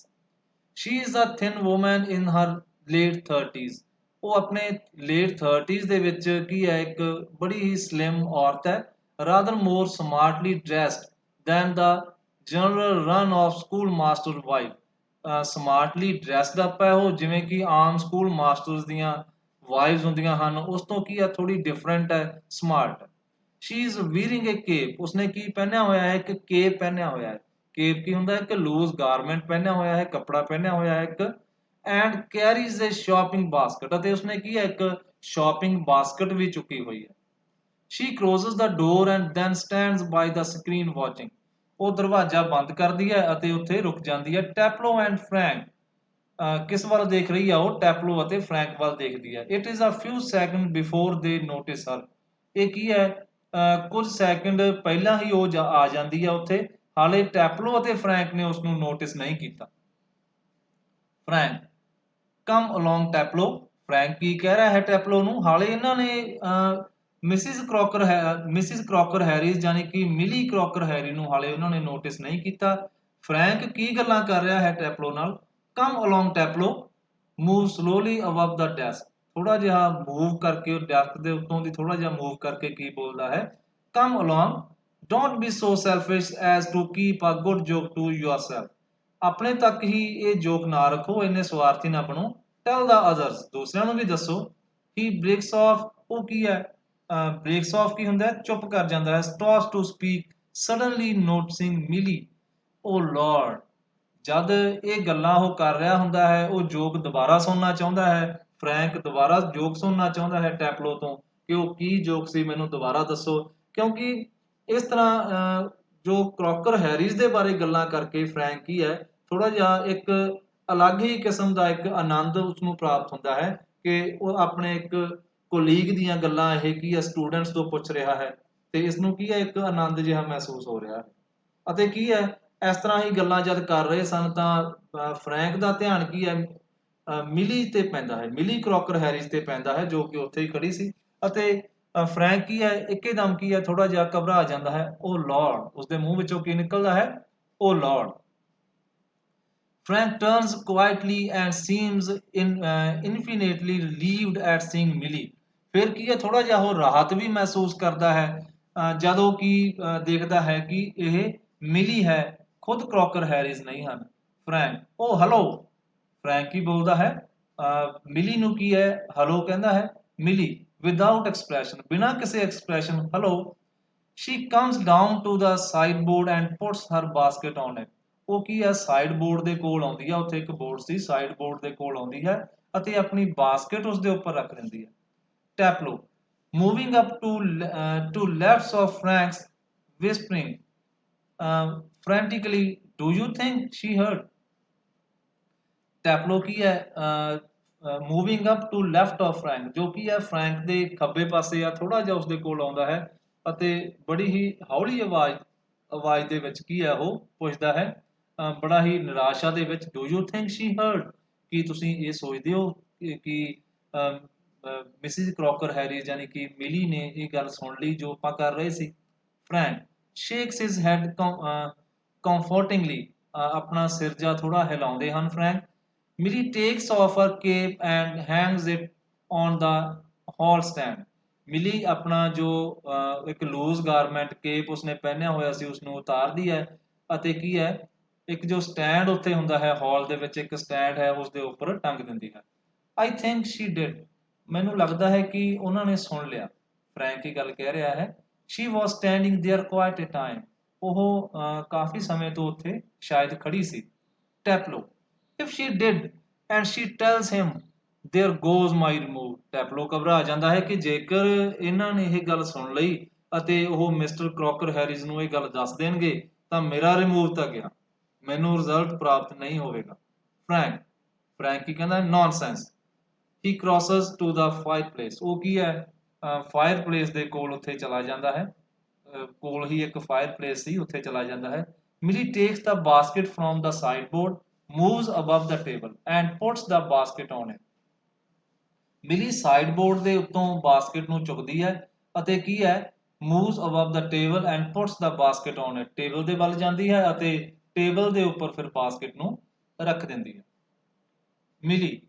[SPEAKER 1] She is a thin woman in her late 30s. ਉਹ ਆਪਣੇ ਲੇਟ 30s ਦੇ ਵਿੱਚ ਕੀ ਹੈ ਇੱਕ ਬੜੀ ਹੀ ਸਲਿਮ ਔਰਤ ਹੈ. Rather more smartly dressed than the general run of school master wife. Smartly dressed up ਹੈ ਉਹ ਜਿਵੇਂ ਕਿ ਆਮ ਸਕੂਲ ਮਾਸਟਰਸ ਦੀਆਂ ਵਾਈਵਸ ਹੁੰਦੀਆਂ ਹਨ ਉਸ ਤੋਂ ਕੀ ਹੈ ਥੋੜੀ ਡਿਫਰੈਂਟ ਹੈ smart. She is wearing a cape. ਉਸਨੇ ਕੀ ਪਹਿਨਿਆ ਹੋਇਆ ਹੈ? ਇੱਕ ਕੇਪ ਪਹਿਨਿਆ ਹੋਇਆ ਹੈ. ਕੇਪ ਕੀ ਹੁੰਦਾ? ਇੱਕ ਲੂਜ਼ ਗਾਰਮੈਂਟ ਪਹਿਨਿਆ ਹੋਇਆ ਹੈ, ਕੱਪੜਾ ਪਹਿਨਿਆ ਹੋਇਆ ਹੈ ਇੱਕ. And carries A shopping basket. ਅਤੇ ਉਸਨੇ ਕੀ ਹੈ ਇੱਕ ਸ਼ਾਪਿੰਗ ਬਾਸਕਟ ਵੀ ਚੁੱਕੀ ਹੋਈ ਹੈ. She closes the door and then stands by the screen watching. ਉਹ ਦਰਵਾਜ਼ਾ ਬੰਦ ਕਰਦੀ ਹੈ ਅਤੇ ਉੱਥੇ ਰੁਕ ਜਾਂਦੀ ਹੈ. ਟੈਪਲੋ ਐਂਡ ਫਰੈਂਕ. ਕਿਸ ਵੱਲ ਦੇਖ ਰਹੀ ਆ ਉਹ? ਟੈਪਲੋ ਅਤੇ ਫਰੈਂਕ ਵੱਲ ਦੇਖਦੀ ਹੈ. It is a few second before they notice her. ਇਹ ਕੀ ਹੈ ਕੁਝ ਸੈਕਿੰਡ ਪਹਿਲਾਂ ਹੀ ਉਹ ਆ ਜਾਂਦੀ ਹੈ ਉੱਥੇ. ਹਾਲੇ ਟੈਪਲੋ ਅਤੇ ਫਰੈਂਕ ਨੇ ਉਸਨੂੰ ਨੋਟਿਸ ਨਹੀਂ ਕੀਤਾ. ਫਰੈਂਕ ਕਮ ਅਲੋਂਗ ਟੈਪਲੋ. ਫਰੈਂਕ ਕੀ ਕਹਿ ਰਿਹਾ ਹੈ ਟੈਪਲੋ ਨੂੰ? ਹਾਲੇ ਇਹਨਾਂ ਨੇ ਮਿਸਿਸ ਕ੍ਰੋਕਰ ਹੈਰੀਜ਼ ਯਾਨੀ ਕਿ ਮਿਲੀ ਕ੍ਰੋਕਰ ਹੈਰੀ ਨੂੰ ਹਾਲੇ ਉਹਨਾਂ ਨੇ ਨੋਟਿਸ ਨਹੀਂ ਕੀਤਾ. ਫਰੈਂਕ ਕੀ ਗੱਲਾਂ ਕਰ ਰਿਹਾ ਹੈ ਟੈਪਲੋ ਨਾਲ? ਕਮ ਅਲੋਂਗ ਟੈਪਲੋ. ਮੂਵ ਸਲੋਲੀ ਅਬਵ ਦਾ ਡੈਸਕ. ਥੋੜਾ ਜਿਹਾ ਮੂਵ ਕਰਕੇ ਡੈਸਕ ਦੇ ਉੱਤੋਂ ਦੀ ਥੋੜਾ ਜਿਹਾ ਮੂਵ ਕਰਕੇ ਕੀ ਬੋਲਦਾ ਹੈ? Come along. Don't be so selfish as to keep a good joke to yourself. ਆਪਣੇ ਤੱਕ ਹੀ ਇਹ ਜੋਕ ਨਾ ਰੱਖੋ, ਇੰਨੇ ਸਵਾਰਥੀ ਨਾ ਬਣੋ. ਟੈਲ ਦਾ ਅਦਰਸ. ਦੂਸਰਿਆਂ ਨੂੰ ਵੀ ਦੱਸੋ. ਹੀ ਬ੍ਰੇਕਸ ਆਫ, ਉਹ ਕੀ ਹੈ, ਬ੍ਰੇਕਸ ਆਫ ਕੀ ਹੁੰਦਾ ਹੈ, ਚੁੱਪ ਕਰ ਜਾਂਦਾ ਹੈ। ਸਟਾਪਸ ਟੂ ਸਪੀਕ ਸਡਨਲੀ ਨੋਟਿਸਿੰਗ ਮਿਲੀ, ਓ ਲਾਰਡ, ਜਦ ਇਹ ਗੱਲਾਂ ਉਹ ਕਰ ਰਿਹਾ ਹੁੰਦਾ ਹੈ, ਉਹ ਜੋਕ ਦੁਬਾਰਾ ਸੁਣਨਾ ਚਾਹੁੰਦਾ ਹੈ। ਫਰੈਂਕ ਦੁਬਾਰਾ ਜੋਕ ਸੁਣਨਾ ਚਾਹੁੰਦਾ ਹੈ ਟੈਪਲੋ ਤੋਂ ਕਿ ਉਹ ਕੀ ਜੋਕ ਸੀ, ਮੈਨੂੰ ਦੁਬਾਰਾ ਦੱਸੋ। ਕਿਉਂਕਿ ਇਸ ਤਰ੍ਹਾਂ ਜੋ ਕ੍ਰੋਕਰ ਹੈਰੀਜ਼ ਦੇ ਬਾਰੇ ਗੱਲਾਂ ਕਰਕੇ ਫਰੈਂਕ ਕੀ ਹੈ, ਥੋੜਾ ਜਿਹਾ ਇੱਕ ਅਲੱਗ ਹੀ ਕਿਸਮ ਦਾ ਇੱਕ ਆਨੰਦ ਉਸਨੂੰ ਪ੍ਰਾਪਤ ਹੁੰਦਾ ਹੈ ਕਿ ਉਹ ਆਪਣੇ ਇੱਕ ਕੋਲੀਗ ਦੀਆਂ ਗੱਲਾਂ ਇਹ ਕੀ ਹੈ ਸਟੂਡੈਂਟਸ ਤੋਂ ਪੁੱਛ ਰਿਹਾ ਹੈ, ਤੇ ਇਸ ਨੂੰ ਕੀ ਹੈ ਇੱਕ ਆਨੰਦ ਜਿਹਾ ਮਹਿਸੂਸ ਹੋ ਰਿਹਾ ਹੈ। ਅਤੇ ਕੀ ਹੈ, ਇਸ ਤਰ੍ਹਾਂ ਹੀ ਗੱਲਾਂ ਜਦ ਕਰ ਰਹੇ ਸਨ ਤਾਂ ਫਰੈਂਕ ਦਾ ਧਿਆਨ ਕੀ ਹੈ, ਮਿਲੀ ਤੇ ਪੈਂਦਾ ਹੈ, ਮਿਲੀ ਕ੍ਰੋਕਰ ਹੈਰਿਸ ਤੇ ਪੈਂਦਾ ਹੈ, ਜੋ ਕਿ ਉੱਥੇ ਹੀ ਖੜੀ ਸੀ। ਅਤੇ ਫਰੈਂਕ ਕੀ ਹੈ, ਇੱਕਦਮ ਕੀ ਹੈ, ਥੋੜਾ ਜਿਹਾ ਘਬਰਾ ਜਾਂਦਾ ਹੈ। ਉਹ ਲਾਰਡ, ਉਸਦੇ ਮੂੰਹ ਵਿੱਚੋਂ ਕੀ ਨਿਕਲਦਾ ਹੈ, ਉਹ Lord. Frank turns quietly and seems infinitely relieved at seeing Millie. ਫਿਰ ਕੀ ਹੈ, ਥੋੜਾ ਜਿਹਾ ਉਹ ਰਾਹਤ ਵੀ ਮਹਿਸੂਸ ਕਰਦਾ ਹੈ ਜਦੋਂ ਕਿ ਦੇਖਦਾ ਹੈ ਕਿ ਇਹ ਮਿਲੀ ਹੈ, ਖੁਦ ਕ੍ਰੋਕਰ ਹੈਰਿਸ ਨਹੀਂ ਹਨ। ਫਰੈਂਕ, ਉਹ ਹਲੋ, ਫਰੈਂਕ ਹੀ ਬੋਲਦਾ ਹੈ, ਮਿਲੀ ਨੂੰ ਕੀ ਹੈ, ਹਲੋ ਕਹਿੰਦਾ ਹੈ। ਮਿਲੀ ਵਿਦਾਊਟ ਐਕਸਪ੍ਰੈਸ਼ਨ, ਬਿਨਾਂ ਕਿਸੇ expression, hello. She comes down to the sideboard and puts her basket on it. ਉਹ ਕੀ ਹੈ, ਸਾਈਡ ਬੋਰਡ ਦੇ ਕੋਲ ਆਉਂਦੀ ਹੈ, ਉੱਥੇ ਇੱਕ ਬੋਰਡ ਸੀ, ਸਾਈਡ ਬੋਰਡ ਦੇ ਕੋਲ ਆਉਂਦੀ ਹੈ ਅਤੇ ਆਪਣੀ ਬਾਸਕਟ ਉਸ ਦੇ ਉੱਪਰ ਰੱਖ ਦਿੰਦੀ ਹੈ। Taplow moving up to lefts of Frank's whispering frantically, do you think she heard? Taplow ਕੀ ਹੈ, moving up to left of Frank, ਜੋ ਕੀ ਹੈ ਫਰੈਂਕ ਦੇ ਖੱਬੇ ਪਾਸੇ ਆ, ਥੋੜਾ ਜਿਹਾ ਉਸਦੇ ਕੋਲ ਆਉਂਦਾ ਹੈ ਅਤੇ ਬੜੀ ਹੀ ਹੌਲੀ ਆਵਾਜ਼ ਦੇ ਵਿੱਚ ਕੀ ਹੈ ਉਹ ਪੁੱਛਦਾ ਹੈ, ਬੜਾ ਹੀ ਨਿਰਾਸ਼ਾ ਦੇ ਵਿੱਚ, do you think she heard, ਕੀ ਤੁਸੀਂ ਇਹ ਸੋਚਦੇ ਹੋ ਕਿ ਮਿਸਿਸ ਕ੍ਰੋਕਰ ਹੈਰੀਜ਼ ਯਾਨੀ ਕਿ ਮਿਲੀ ਨੇ ਇਹ ਗੱਲ ਸੁਣ ਲਈ ਜੋ ਆਪਾਂ ਕਰ ਰਹੇ ਸੀ। Frank shakes his head comfortingly, ਆਪਣਾ ਸਿਰ ਜਾ ਥੋੜਾ ਹਿਲਾਉਂਦੇ ਹਨ Frank. Millie takes off her cape and hangs it on the hall stand. Millie ਆਪਣਾ ਜੋ ਇੱਕ ਲੂਜ਼ ਗਾਰਮੈਂਟ ਕੇਪ ਉਸਨੇ ਪਹਿਨਿਆ ਹੋਇਆ ਸੀ ਉਸਨੂੰ ਉਤਾਰਦੀ ਹੈ ਅਤੇ ਕੀ ਹੈ, ਇੱਕ ਜੋ ਸਟੈਂਡ ਉੱਥੇ ਹੁੰਦਾ ਹੈ ਹਾਲ ਦੇ ਵਿੱਚ, ਇੱਕ ਸਟੈਂਡ ਹੈ ਉਸਦੇ ਉੱਪਰ ਟੰਗ ਦਿੰਦੀ ਹੈ। ਆਈ ਥਿੰਕ ਸ਼ੀ ਡਿਡ, ਮੈਨੂੰ ਲੱਗਦਾ ਹੈ ਕਿ ਉਹਨਾਂ ਨੇ ਸੁਣ ਲਿਆ। ਫਰੈਂਕ ਹੀ ਗੱਲ ਕਹਿ ਰਿਹਾ ਹੈ। She was standing there quite a time, ਉਹ ਕਾਫੀ ਸਮੇਂ ਤੋਂ ਉੱਥੇ ਸ਼ਾਇਦ ਖੜੀ ਸੀ। Taplow if she did and she tells him there goes my remove. Taplow ਘਬਰਾ ਜਾਂਦਾ ਹੈ ਕਿ ਜੇਕਰ ਇਹਨਾਂ ਨੇ ਇਹ ਗੱਲ ਸੁਣ ਲਈ ਅਤੇ ਉਹ ਮਿਸਟਰ ਕ੍ਰੋਕਰ ਹੈਰਿਸ ਨੂੰ ਇਹ ਗੱਲ ਦੱਸ ਦੇਣਗੇ ਤਾਂ ਮੇਰਾ ਰਿਮੂਵ ਤਾਂ ਗਿਆ, ਮੈਨੂੰ ਰਿਜ਼ਲਟ ਪ੍ਰਾਪਤ ਨਹੀਂ ਹੋਵੇਗਾ। ਫਰੈਂਕ ਕੀ ਕਹਿੰਦਾ, nonsense. He crosses to the fireplace, ਉਹ ਕੀ ਹੈ, ਫਾਇਰ ਪਲੇਸ ਦੇ ਕੋਲ ਉੱਥੇ ਚਲਾ ਜਾਂਦਾ ਹੈ, ਕੋਲ ਹੀ ਇੱਕ ਫਾਇਰ ਪਲੇਸ ਸੀ, ਉੱਥੇ ਚਲਾ ਜਾਂਦਾ ਹੈ। ਮਿਲੀ takes the basket from the side board, moves above the table and puts the basket on it. ਮਿਲੀ ਸਾਈਡ ਬੋਰਡ ਦੇ ਉੱਤੋਂ ਬਾਸਕਟ ਨੂੰ ਚੁੱਕਦੀ ਹੈ ਅਤੇ ਕੀ ਹੈ, moves above the table and puts the basket on it, table ਦੇ ਵੱਲ ਜਾਂਦੀ ਹੈ ਅਤੇ ਟੇਬਲ ਦੇ ਉੱਪਰ ਫਿਰ ਬਾਸਕਟ ਨੂੰ ਰੱਖ ਦਿੰਦੀ ਹੈ। ਮਿਲੀ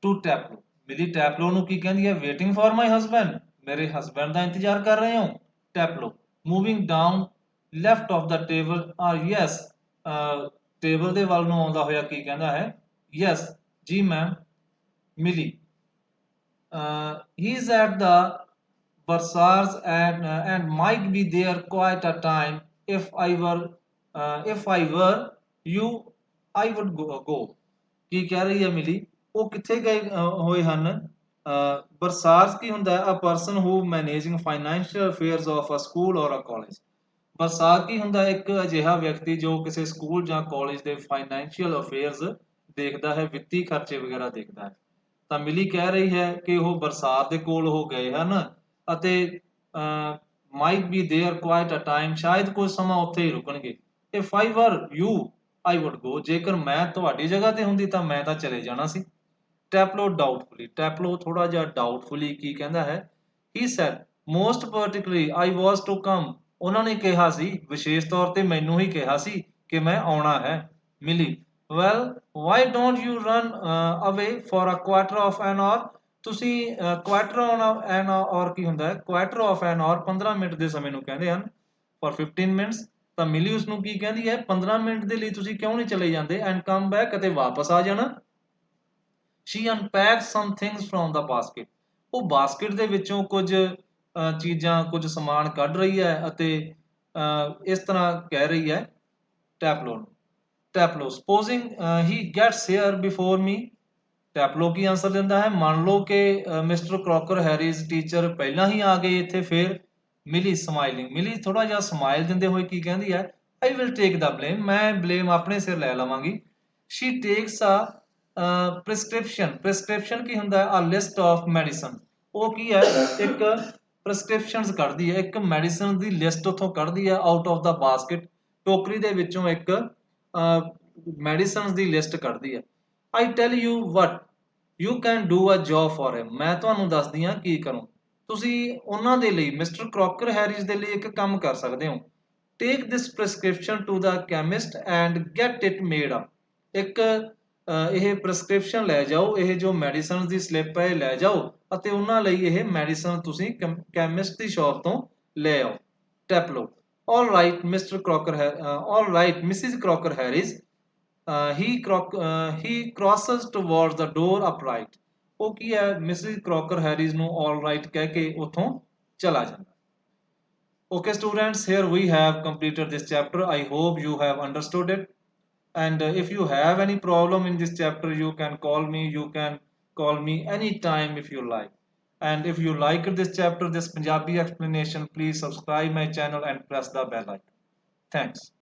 [SPEAKER 1] ਟੂ ਟੈਪਲੋ, ਮਿਲੀ ਟੈਪਲੋ ਨੂੰ ਕੀ ਕਹਿੰਦੀ ਹੈ, ਵੇਟਿੰਗ ਫॉर ਮਾਈ ਹਸਬੈਂਡ, ਮੇਰੇ ਹਸਬੈਂਡ ਦਾ ਇੰਤਜ਼ਾਰ ਕਰ ਰਹੇ ਹੋ। Taplow moving down left of the table, yes, table ਦੇ ਵੱਲ ਨੂੰ ਆਉਂਦਾ ਹੋਇਆ ਕੀ ਕਹਿੰਦਾ ਹੈ, ਯੈਸ ਜੀ ma'am. Millie he is at the bursar's and might be there quite a time, if I were you I wood ਗੋ। ਕੀ ਕਹਿ ਰਹੀ ਹੈ ਮਿਲੀ, ਉਹ ਕਿੱਥੇ ਗਏ ਹੋਏ ਹਨ। ਬਰਸਾਰਸ ਕੀ ਹੁੰਦਾ ਹੈ, a person who managing financial affairs of a school or a college. ਬਰਸਾਤ ਕੀ ਹੁੰਦਾ ਹੈ, ਇੱਕ ਅਜਿਹਾ ਵਿਅਕਤੀ ਜੋ ਕਿਸੇ ਸਕੂਲ ਜਾਂ ਕਾਲਜ ਦੇ ਫਾਈਨੈਂਸ਼ੀਅਲ ਅਫੇਅਰਸ ਦੇਖਦਾ ਹੈ, ਵਿੱਤੀ ਖਰਚੇ ਵਗੈਰਾ ਦੇਖਦਾ ਹੈ। ਤਾਂ ਮਿਲੀ ਕਹਿ ਰਹੀ ਹੈ ਕਿ ਉਹ ਬਰਸਾਤ ਦੇ ਕੋਲ ਉਹ ਗਏ ਹਨ ਅਤੇ might be there quite a time, ਸ਼ਾਇਦ ਕੁਝ ਸਮਾਂ ਉੱਥੇ ਹੀ ਰੁਕਣਗੇ। If I were you I wood ਗੋ, ਜੇਕਰ ਮੈਂ ਤੁਹਾਡੀ ਜਗ੍ਹਾ ਤੇ ਹੁੰਦੀ ਤਾਂ ਮੈਂ ਤਾਂ ਚਲੇ ਜਾਣਾ ਸੀ। ਟੈਪਲੋ ਡਾਊਟਫੁਲੀ, ਟੈਪਲੋ ਥੋੜਾ ਜਿਹਾ ਡਾਊਟਫੁਲੀ ਕੀ ਕਹਿੰਦਾ ਹੈ, he said most particularly I was to come, ਉਹਨਾਂ ਨੇ ਕਿਹਾ ਸੀ, ਵਿਸ਼ੇਸ਼ ਤੌਰ ਤੇ ਮੈਨੂੰ ਹੀ ਕਿਹਾ ਸੀ ਕਿ ਮੈਂ ਆਉਣਾ ਹੈ। Milly well why don't you run away for a quarter of an hour, ਤੁਸੀਂ ਕੁਆਟਰ ਐਨ ਆਵਰ ਕੀ ਹੁੰਦਾ ਹੈ, quarter of an hour 15 minute ਦੇ ਸਮੇਂ ਨੂੰ ਕਹਿੰਦੇ ਹਨ, ਫॉर 15 ਮਿੰਟਸ। ਤਾਂ ਮਿਲੀ ਉਸ ਨੂੰ ਕੀ ਕਹਿੰਦੀ ਹੈ, 15 ਮਿੰਟ ਦੇ ਲਈ ਤੁਸੀਂ ਕਿਉਂ ਨਹੀਂ ਚਲੇ ਜਾਂਦੇ, ਐਂਡ ਕਮ ਬੈਕ, ਅਤੇ ਵਾਪਸ ਆ ਜਾਣਾ। ਸ਼ੀ ਅਨਪੈਕਡ ਸਮ ਥਿੰਗਸ ਫਰੋਮ ਦਾ ਬਾਸਕਟ, ਉਹ ਬਾਸਕਟ ਦੇ ਵਿੱਚੋਂ ਕੁਝ ਚੀਜ਼ਾਂ ਕੁਝ ਸਮਾਨ ਕੱਢ ਰਹੀ ਹੈ ਅਤੇ ਇਸ ਤਰ੍ਹਾਂ ਕਹਿ ਰਹੀ ਹੈ ਟੈਪਲੋ ਨੂੰ। ਟੈਪਲੋ ਸਪੋਜ਼ਿੰਗ ਹੀ ਗੈਟਸ ਹੇਅਰ ਬਿਫੋਰ ਮੀ। ਟੈਪਲੋ ਕੀ ਆਂਸਰ ਦਿੰਦਾ ਹੈ, ਮੰਨ ਲਓ ਕਿ ਮਿਸਟਰ ਕ੍ਰੋਕਰ ਹੈਰੀਜ਼ ਟੀਚਰ ਪਹਿਲਾਂ ਹੀ ਆ ਗਏ ਇੱਥੇ। ਫਿਰ ਮਿਲੀ ਸਮਾਈਲਿੰਗ, ਮਿਲੀ ਥੋੜਾ ਜਿਹਾ ਸਮਾਈਲ ਦਿੰਦੇ ਹੋਏ ਕੀ ਕਹਿੰਦੀ ਹੈ, I will take the blame, ਮੈਂ ਬਲੇਮ ਆਪਣੇ ਸਿਰ ਲੈ ਲਵਾਂਗੀ। ਸ਼ੀ ਟੇਕਸ ਅ ਪ੍ਰਿਸਕ੍ਰਿਪਸ਼ਨ, ਪ੍ਰਿਸਕ੍ਰਿਪਸ਼ਨ ਕੀ ਹੁੰਦਾ ਹੈ, ਆ ਲਿਸਟ ਆਫ ਮੈਡੀਸਨ। ਉਹ ਕੀ ਹੈ, ਇੱਕ ਪ੍ਰਸਕ੍ਰਿਪਸ਼ਨਸ ਕੱਢਦੀ ਹੈ, ਇੱਕ ਮੈਡੀਸਨ ਦੀ ਲਿਸਟ ਉੱਥੋਂ ਕੱਢਦੀ ਹੈ ਆਊਟ ਆਫ ਦਾ ਬਾਸਕਟ। ਟੋਕਰੀ ਦੇ ਵਿੱਚੋਂ ਇੱਕ ਮੈਡੀਸਨ ਦੀ ਲਿਸਟ ਕੱਢਦੀ ਹੈ। I tell you what you can do a job for him, ਮੈਂ ਤੁਹਾਨੂੰ ਦੱਸਦੀ ਹਾਂ ਕੀ ਕਰੋ। ਤੁਸੀਂ ਉਹਨਾਂ ਦੇ ਲਈ, ਮਿਸਟਰ ਕ੍ਰੋਕਰ ਹੈਰੀਜ਼ ਦੇ ਲਈ ਇੱਕ ਕੰਮ ਕਰ ਸਕਦੇ ਹੋ। Take this prescription to the chemist and get it made up. ਇੱਕ ਇਹ ਪ੍ਰਸਕ੍ਰਿਪਸ਼ਨ ਲੈ ਜਾਓ, ਇਹ ਜੋ ਮੈਡੀਸਨ ਦੀ ਸਲਿੱਪ ਹੈ ਇਹ ਲੈ ਜਾਓ ਅਤੇ ਉਹਨਾਂ ਲਈ ਇਹ ਮੈਡੀਸਨ ਤੁਸੀਂ ਕੈਮਿਸਟ ਦੀ ਸ਼ਾਪ ਤੋਂ ਲੈ ਆਓ। Taplow, all right mister Crocker, all right missus Crocker Harris. he crosses towards the door upright। ਉਹ ਕੀ ਹੈ, ਮਿਸਿਸ ਕ੍ਰੋਕਰ ਹੈਰੀਜ਼ ਨੂੰ ਆਲ ਰਾਈਟ ਕਹਿ ਕੇ ਉੱਥੋਂ ਚਲਾ ਜਾਂਦਾ। Okay students, here we have completed this chapter. I hope you have understood it. And if you have any problem in this chapter, you can call me. You can call me anytime if you like. And if you like this chapter, this Punjabi explanation, please subscribe my channel and press the bell icon. Thanks.